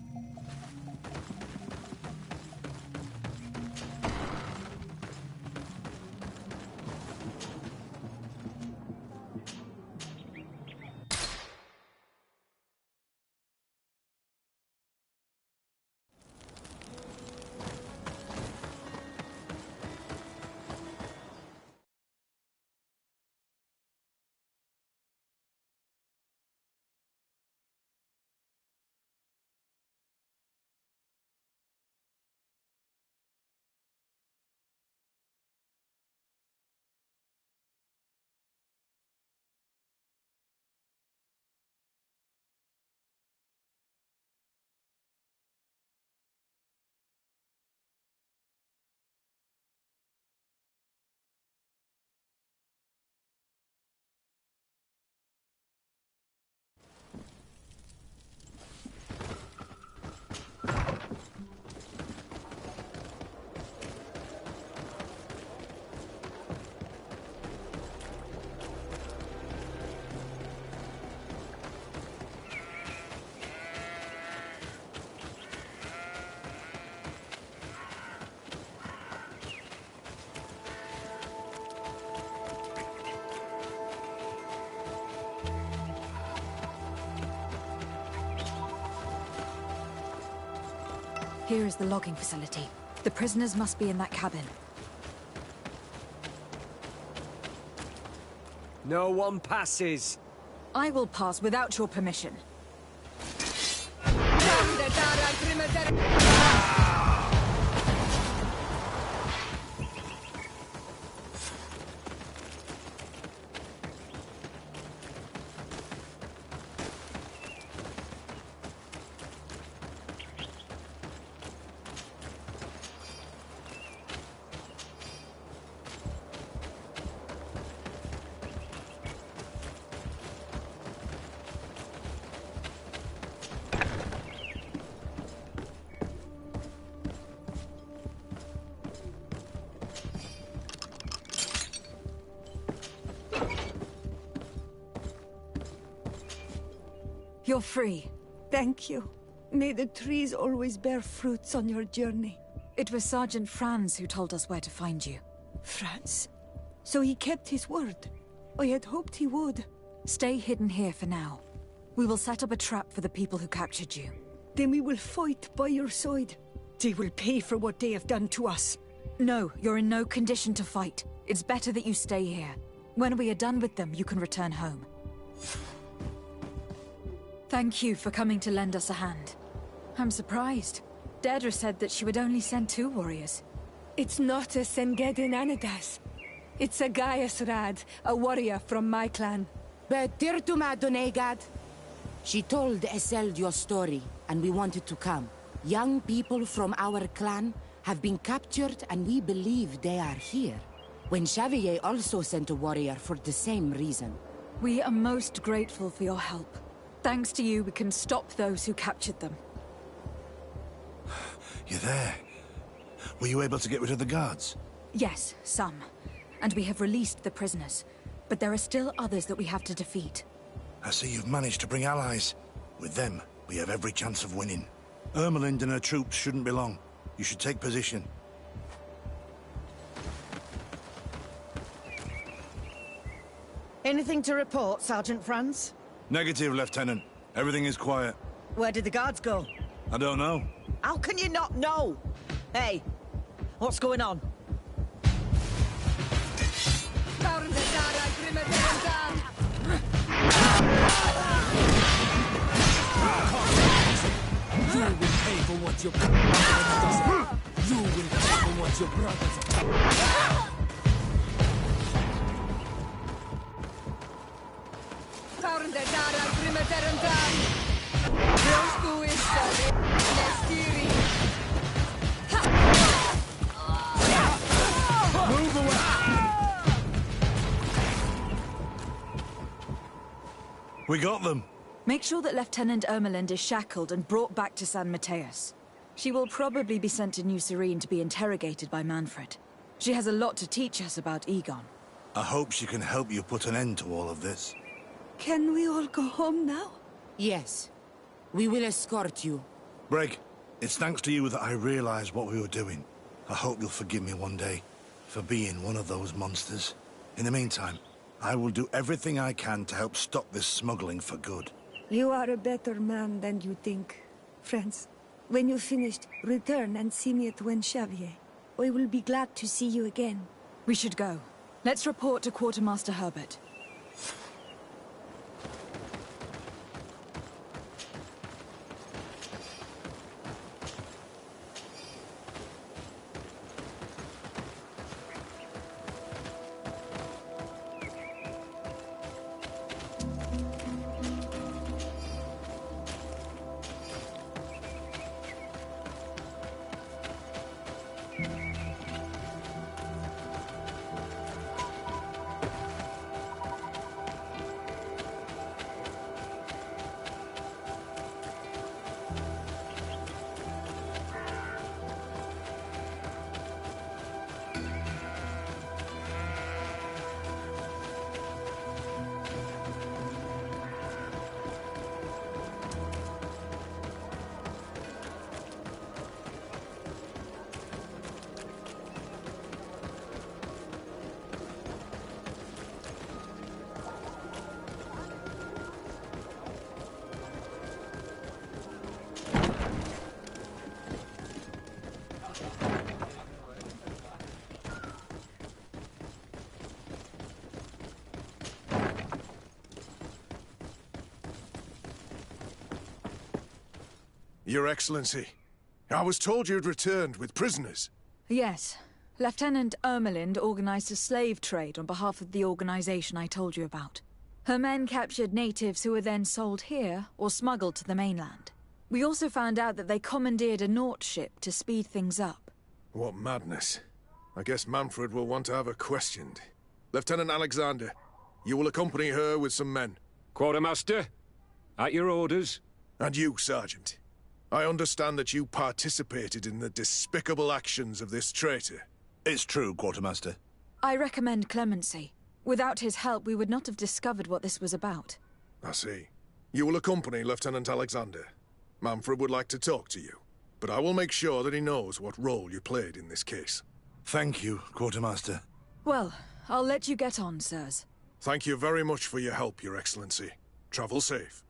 Here is the logging facility. The prisoners must be in that cabin. No one passes. I will pass without your permission. You're free. Thank you. May the trees always bear fruits on your journey. It was Sergeant Franz who told us where to find you. Franz? So he kept his word. I had hoped he would. Stay hidden here for now. We will set up a trap for the people who captured you. Then we will fight by your side. They will pay for what they have done to us. No, you're in no condition to fight. It's better that you stay here. When we are done with them, you can return home. Thank you for coming to lend us a hand. I'm surprised. Deirdre said that she would only send 2 warriors. It's not a Sengedin Anadas. It's a Gaius Rad, a warrior from my clan. Betirtuma Donegad. She told Eseld your story, and we wanted to come. Young people from our clan have been captured, and we believe they are here. When Xavier also sent a warrior for the same reason. We are most grateful for your help. Thanks to you, we can stop those who captured them. You're there. Were you able to get rid of the guards? Yes, some. And we have released the prisoners. But there are still others that we have to defeat. I see you've managed to bring allies. With them, we have every chance of winning. Ermelind and her troops shouldn't be long. You should take position. Anything to report, Sergeant Franz? Negative, Lieutenant. Everything is quiet. Where did the guards go? I don't know. How can you not know? Hey, what's going on? You will pay for what your brother does. You will pay for what your brothers have done. Move away! We got them. Make sure that Lieutenant Ermelind is shackled and brought back to San Mateus. She will probably be sent to New Serene to be interrogated by Manfred. She has a lot to teach us about Egon. I hope she can help you put an end to all of this. Can we all go home now? Yes. We will escort you. Breg, it's thanks to you that I realized what we were doing. I hope you'll forgive me one day for being one of those monsters. In the meantime, I will do everything I can to help stop this smuggling for good. You are a better man than you think. Friends, when you're finished, return and see me at Xavier. I will be glad to see you again. We should go. Let's report to Quartermaster Herbert. Your Excellency, I was told you'd returned with prisoners. Yes. Lieutenant Ermelind organized a slave trade on behalf of the organization I told you about. Her men captured natives who were then sold here or smuggled to the mainland. We also found out that they commandeered a Naut ship to speed things up. What madness. I guess Manfred will want to have her questioned. Lieutenant Alexander, you will accompany her with some men. Quartermaster, at your orders. And you, Sergeant. I understand that you participated in the despicable actions of this traitor. It's true, Quartermaster. I recommend clemency. Without his help, we would not have discovered what this was about. I see. You will accompany Lieutenant Alexander. Manfred would like to talk to you, but I will make sure that he knows what role you played in this case. Thank you, Quartermaster. Well, I'll let you get on, sirs. Thank you very much for your help, Your Excellency. Travel safe.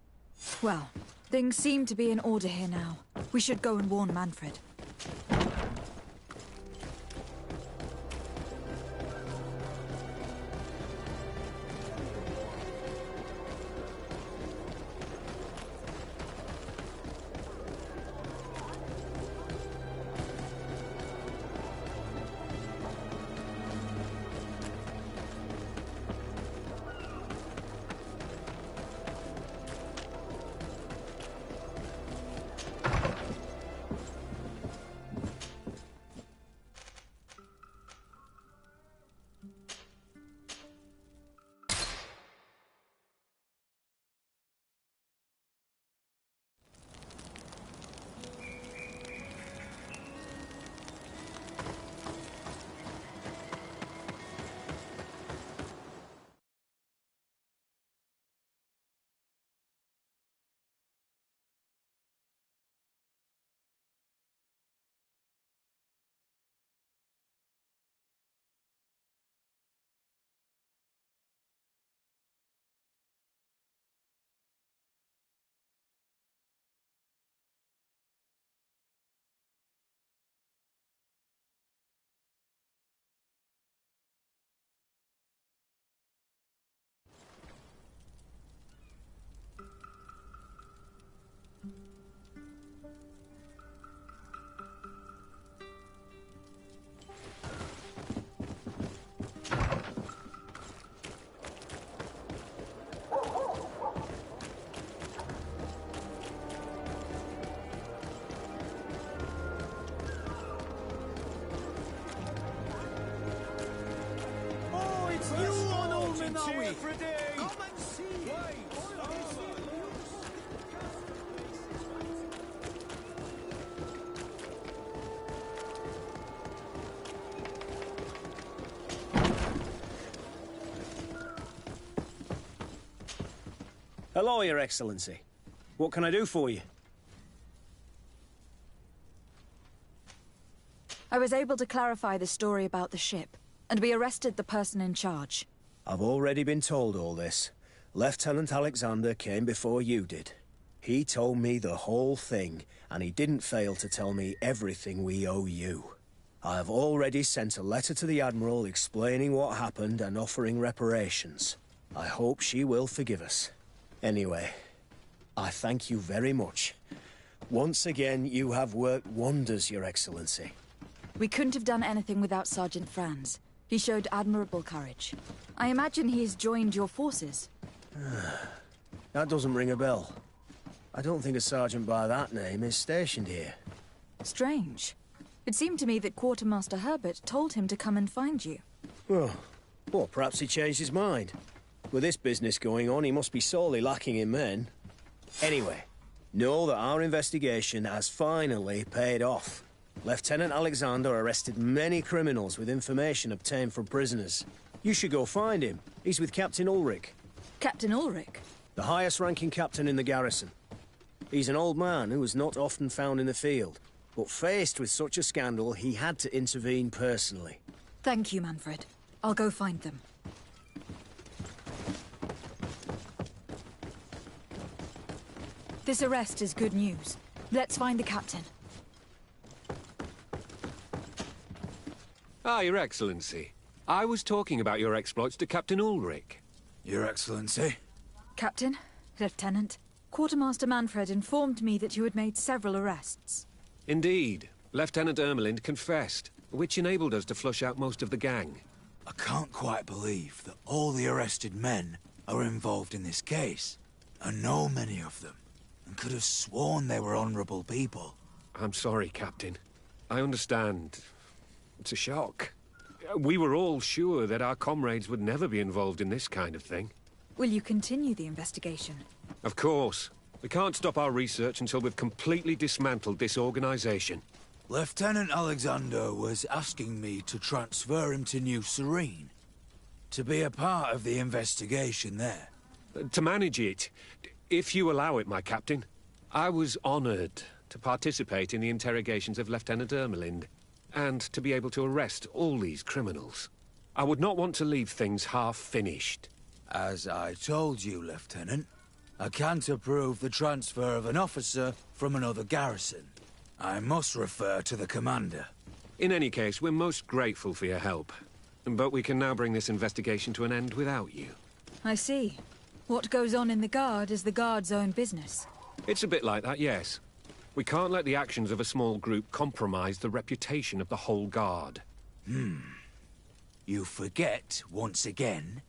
Well, things seem to be in order here now. We should go and warn Manfred. Hello, Your Excellency. What can I do for you? I was able to clarify the story about the ship, and we arrested the person in charge. I've already been told all this. Lieutenant Alexander came before you did. He told me the whole thing, and he didn't fail to tell me everything we owe you. I have already sent a letter to the Admiral explaining what happened and offering reparations. I hope she will forgive us. Anyway, I thank you very much. Once again, you have worked wonders, Your Excellency. We couldn't have done anything without Sergeant Franz. He showed admirable courage. I imagine he has joined your forces. That doesn't ring a bell. I don't think a sergeant by that name is stationed here. Strange. It seemed to me that Quartermaster Herbert told him to come and find you. Well, perhaps he changed his mind. With this business going on, he must be sorely lacking in men. Anyway, know that our investigation has finally paid off. Lieutenant Alexander arrested many criminals with information obtained from prisoners. You should go find him. He's with Captain Ulrich. Captain Ulrich? The highest-ranking captain in the garrison. He's an old man who was not often found in the field, but faced with such a scandal, he had to intervene personally. Thank you, Manfred. I'll go find them. This arrest is good news. Let's find the captain. Ah, Your Excellency. I was talking about your exploits to Captain Ulrich. Your Excellency? Captain, Lieutenant, Quartermaster Manfred informed me that you had made several arrests. Indeed. Lieutenant Ermelind confessed, which enabled us to flush out most of the gang. I can't quite believe that all the arrested men are involved in this case. I know many of them, and could have sworn they were honorable people. I'm sorry, Captain. I understand. It's a shock. We were all sure that our comrades would never be involved in this kind of thing. Will you continue the investigation? Of course. We can't stop our research until we've completely dismantled this organization. Lieutenant Alexander was asking me to transfer him to New Serene, to be a part of the investigation there. To manage it, if you allow it, my captain. I was honored to participate in the interrogations of Lieutenant Ermelind, and to be able to arrest all these criminals. I would not want to leave things half-finished. As I told you, Lieutenant, I can't approve the transfer of an officer from another garrison. I must refer to the commander. In any case, we're most grateful for your help. But we can now bring this investigation to an end without you. I see. What goes on in the Guard is the Guard's own business. It's a bit like that, yes. We can't let the actions of a small group compromise the reputation of the whole Guard. You forget, once again,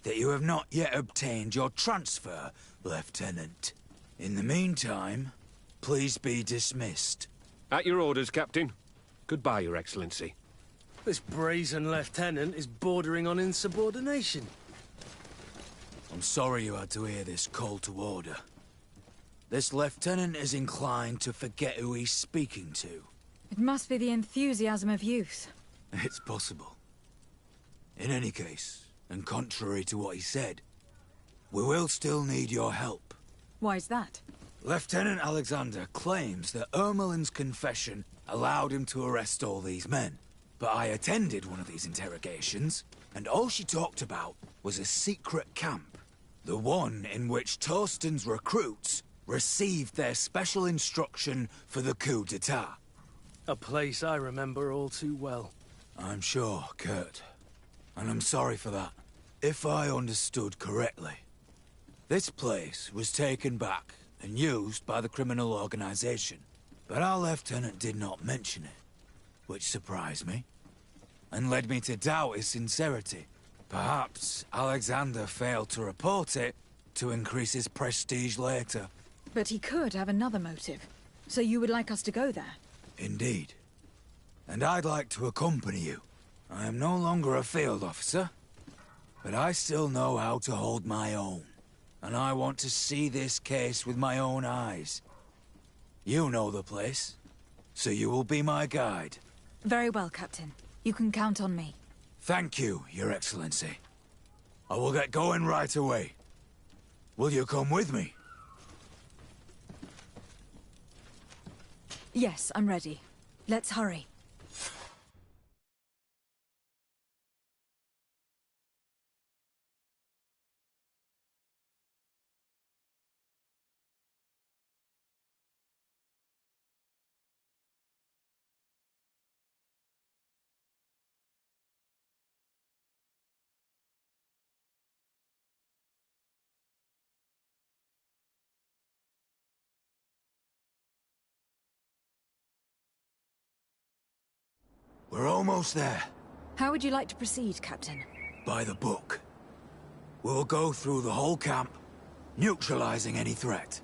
that you have not yet obtained your transfer, Lieutenant. In the meantime, please be dismissed. At your orders, Captain. Goodbye, Your Excellency. This brazen lieutenant is bordering on insubordination. I'm sorry you had to hear this call to order. This lieutenant is inclined to forget who he's speaking to. It must be the enthusiasm of youth. It's possible. In any case, and contrary to what he said, we will still need your help. Why's that? Lieutenant Alexander claims that Ermelin's confession allowed him to arrest all these men. But I attended one of these interrogations, and all she talked about was a secret camp. The one in which Torsten's recruits received their special instruction for the coup d'etat. A place I remember all too well. I'm sure, Kurt. And I'm sorry for that. If I understood correctly, this place was taken back and used by the criminal organization. But our lieutenant did not mention it, which surprised me, and led me to doubt his sincerity. Perhaps Alexander failed to report it to increase his prestige later. But he could have another motive. So you would like us to go there? Indeed. And I'd like to accompany you. I am no longer a field officer, but I still know how to hold my own. And I want to see this case with my own eyes. You know the place, so you will be my guide. Very well, Captain. You can count on me. Thank you, Your Excellency. I will get going right away. Will you come with me? Yes, I'm ready. Let's hurry. We're almost there. How would you like to proceed, Captain? By the book. We'll go through the whole camp, neutralizing any threat.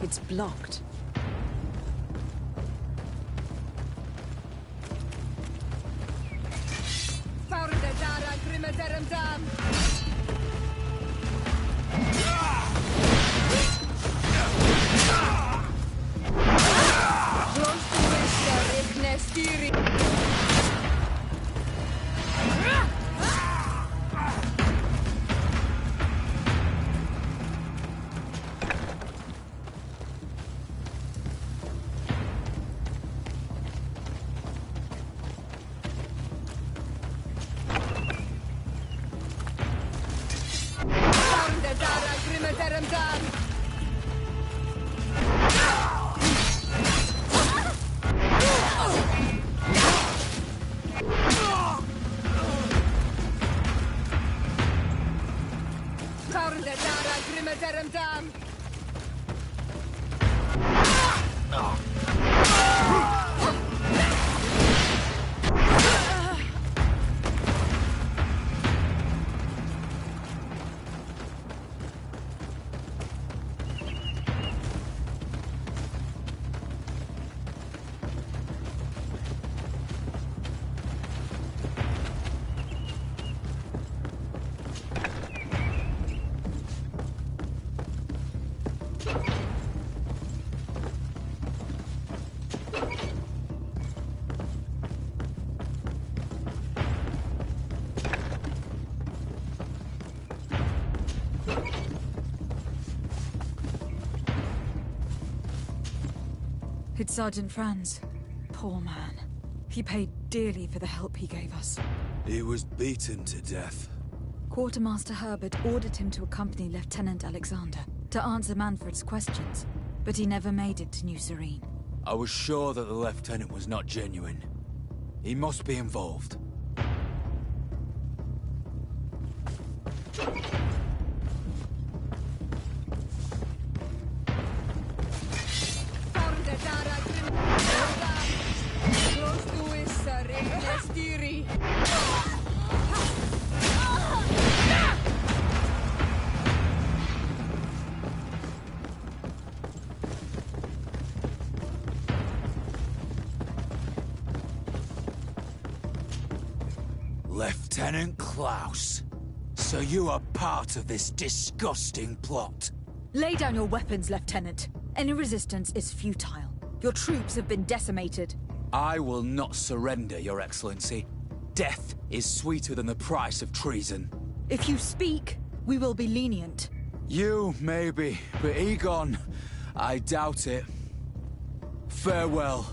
It's blocked. Sergeant Franz. Poor man. He paid dearly for the help he gave us. He was beaten to death. Quartermaster Herbert ordered him to accompany Lieutenant Alexander to answer Manfred's questions, but he never made it to New Serene. I was sure that the lieutenant was not genuine. He must be involved. Lieutenant Klaus. So you are part of this disgusting plot. Lay down your weapons, Lieutenant. Any resistance is futile. Your troops have been decimated. I will not surrender, Your Excellency. Death is sweeter than the price of treason. If you speak, we will be lenient. You, maybe, but Egon, I doubt it. Farewell.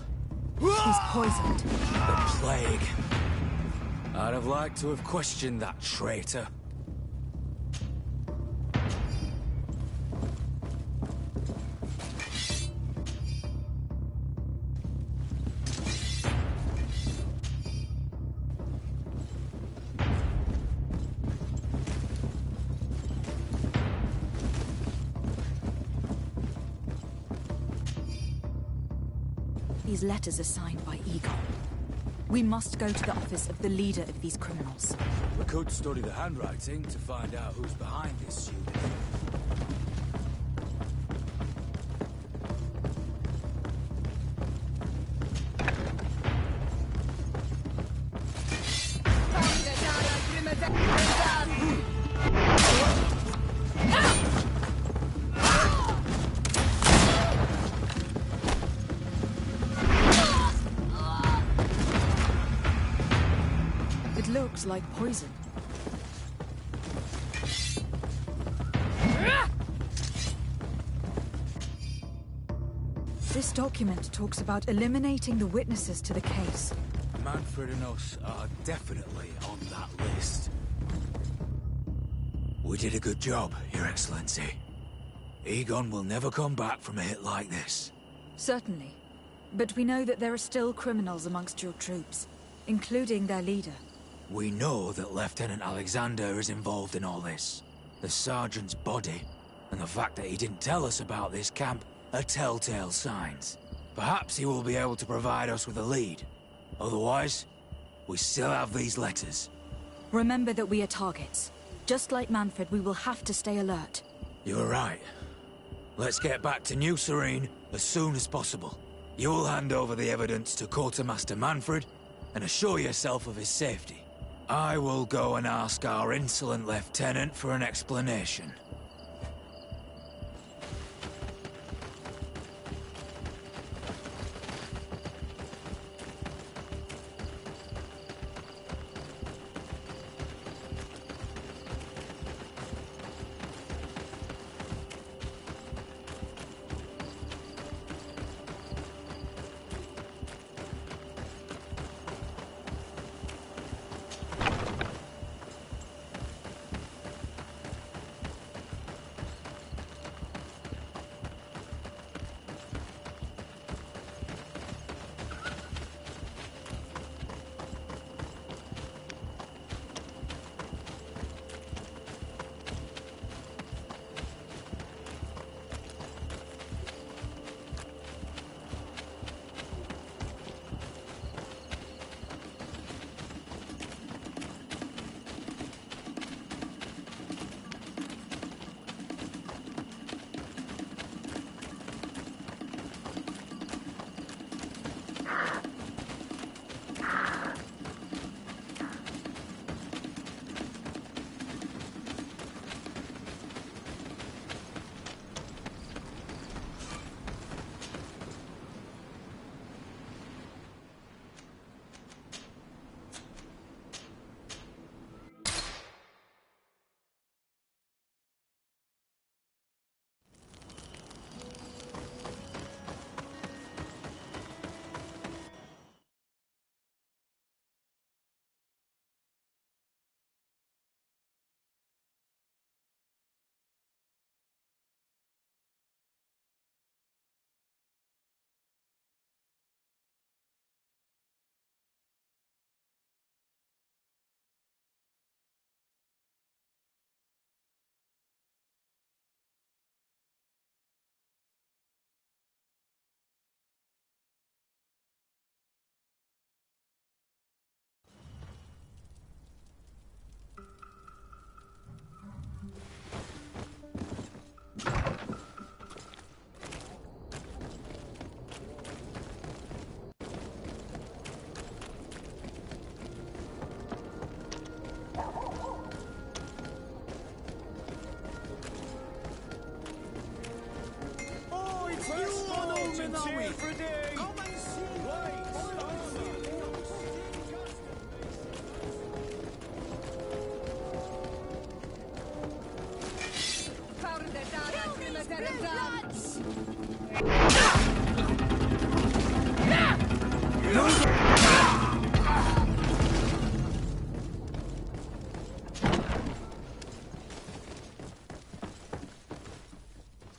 He's poisoned. The plague. I'd have liked to have questioned that traitor. These letters are signed by Egon. We must go to the office of the leader of these criminals. We could study the handwriting to find out who's behind this unit. Looks like poison. This document talks about eliminating the witnesses to the case. Manfred and us are definitely on that list. We did a good job, Your Excellency. Egon will never come back from a hit like this. Certainly. But we know that there are still criminals amongst your troops, including their leader. We know that Lieutenant Alexander is involved in all this. The sergeant's body, and the fact that he didn't tell us about this camp, are telltale signs. Perhaps he will be able to provide us with a lead. Otherwise, we still have these letters. Remember that we are targets. Just like Manfred, we will have to stay alert. You're right. Let's get back to New Serene as soon as possible. You'll hand over the evidence to Quartermaster Manfred and assure yourself of his safety. I will go and ask our insolent lieutenant for an explanation. Cheer for day! Come and see!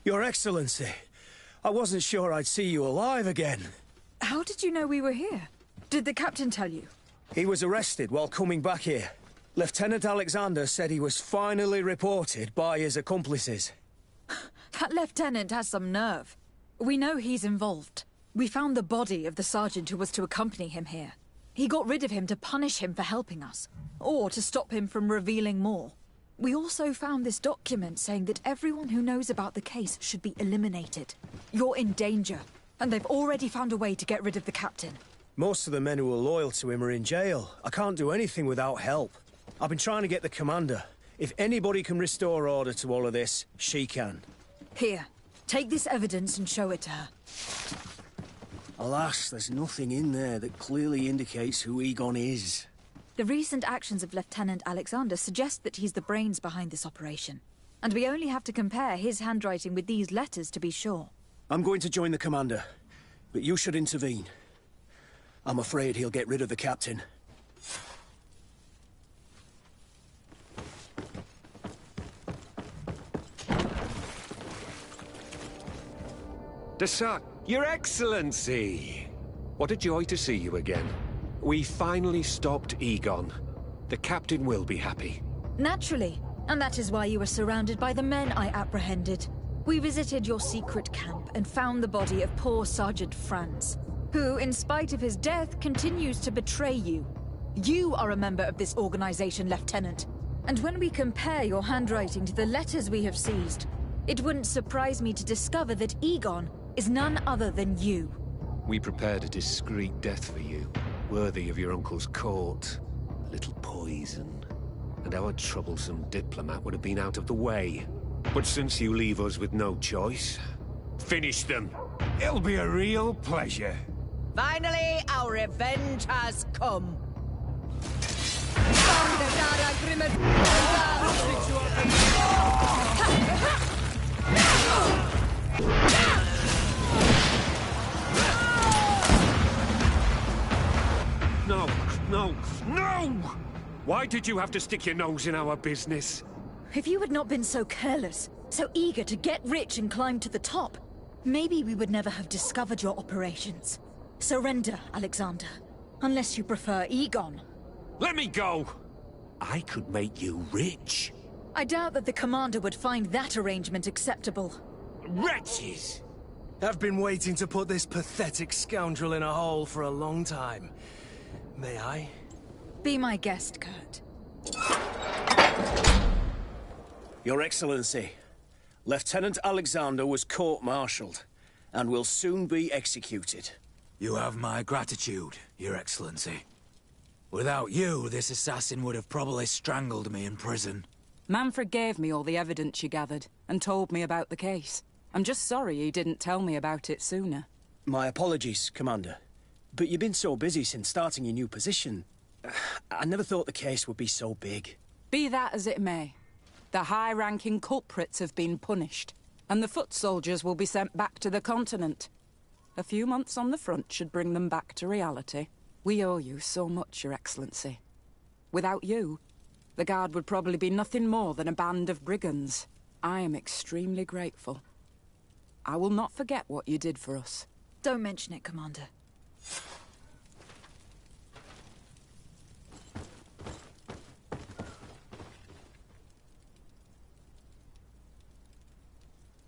Your Excellency, I wasn't sure I'd see you alive again. How did you know we were here? Did the captain tell you? He was arrested while coming back here. Lieutenant Alexander said he was finally reported by his accomplices. That lieutenant has some nerve. We know he's involved. We found the body of the sergeant who was to accompany him here. He got rid of him to punish him for helping us, or to stop him from revealing more. We also found this document saying that everyone who knows about the case should be eliminated. You're in danger, and they've already found a way to get rid of the captain. Most of the men who are loyal to him are in jail. I can't do anything without help. I've been trying to get the commander. If anybody can restore order to all of this, she can. Here, take this evidence and show it to her. Alas, there's nothing in there that clearly indicates who Egon is. The recent actions of Lieutenant Alexander suggest that he's the brains behind this operation. And we only have to compare his handwriting with these letters to be sure. I'm going to join the commander, but you should intervene. I'm afraid he'll get rid of the captain. Desac, Your Excellency! What a joy to see you again. We finally stopped Egon. The captain will be happy. Naturally, and that is why you were surrounded by the men I apprehended. We visited your secret camp and found the body of poor Sergeant Franz, who, in spite of his death, continues to betray you. You are a member of this organization, Lieutenant. And when we compare your handwriting to the letters we have seized, it wouldn't surprise me to discover that Egon is none other than you. We prepared a discreet death for you, worthy of your uncle's court. A little poison, and our troublesome diplomat would have been out of the way. But since you leave us with no choice, finish them. It'll be a real pleasure. Finally, our revenge has come. No, no, no! Why did you have to stick your nose in our business? If you had not been so careless, so eager to get rich and climb to the top, maybe we would never have discovered your operations. Surrender, Alexander. Unless you prefer Egon. Let me go! I could make you rich. I doubt that the commander would find that arrangement acceptable. Wretches! I've been waiting to put this pathetic scoundrel in a hole for a long time. May I? Be my guest, Kurt. Your Excellency, Lieutenant Alexander was court-martialed and will soon be executed. You have my gratitude, Your Excellency. Without you, this assassin would have probably strangled me in prison. Manfred gave me all the evidence you gathered, and told me about the case. I'm just sorry he didn't tell me about it sooner. My apologies, Commander. But you've been so busy since starting your new position. I never thought the case would be so big. Be that as it may, the high-ranking culprits have been punished, and the foot soldiers will be sent back to the continent. A few months on the front should bring them back to reality. We owe you so much, Your Excellency. Without you, the Guard would probably be nothing more than a band of brigands. I am extremely grateful. I will not forget what you did for us. Don't mention it, Commander.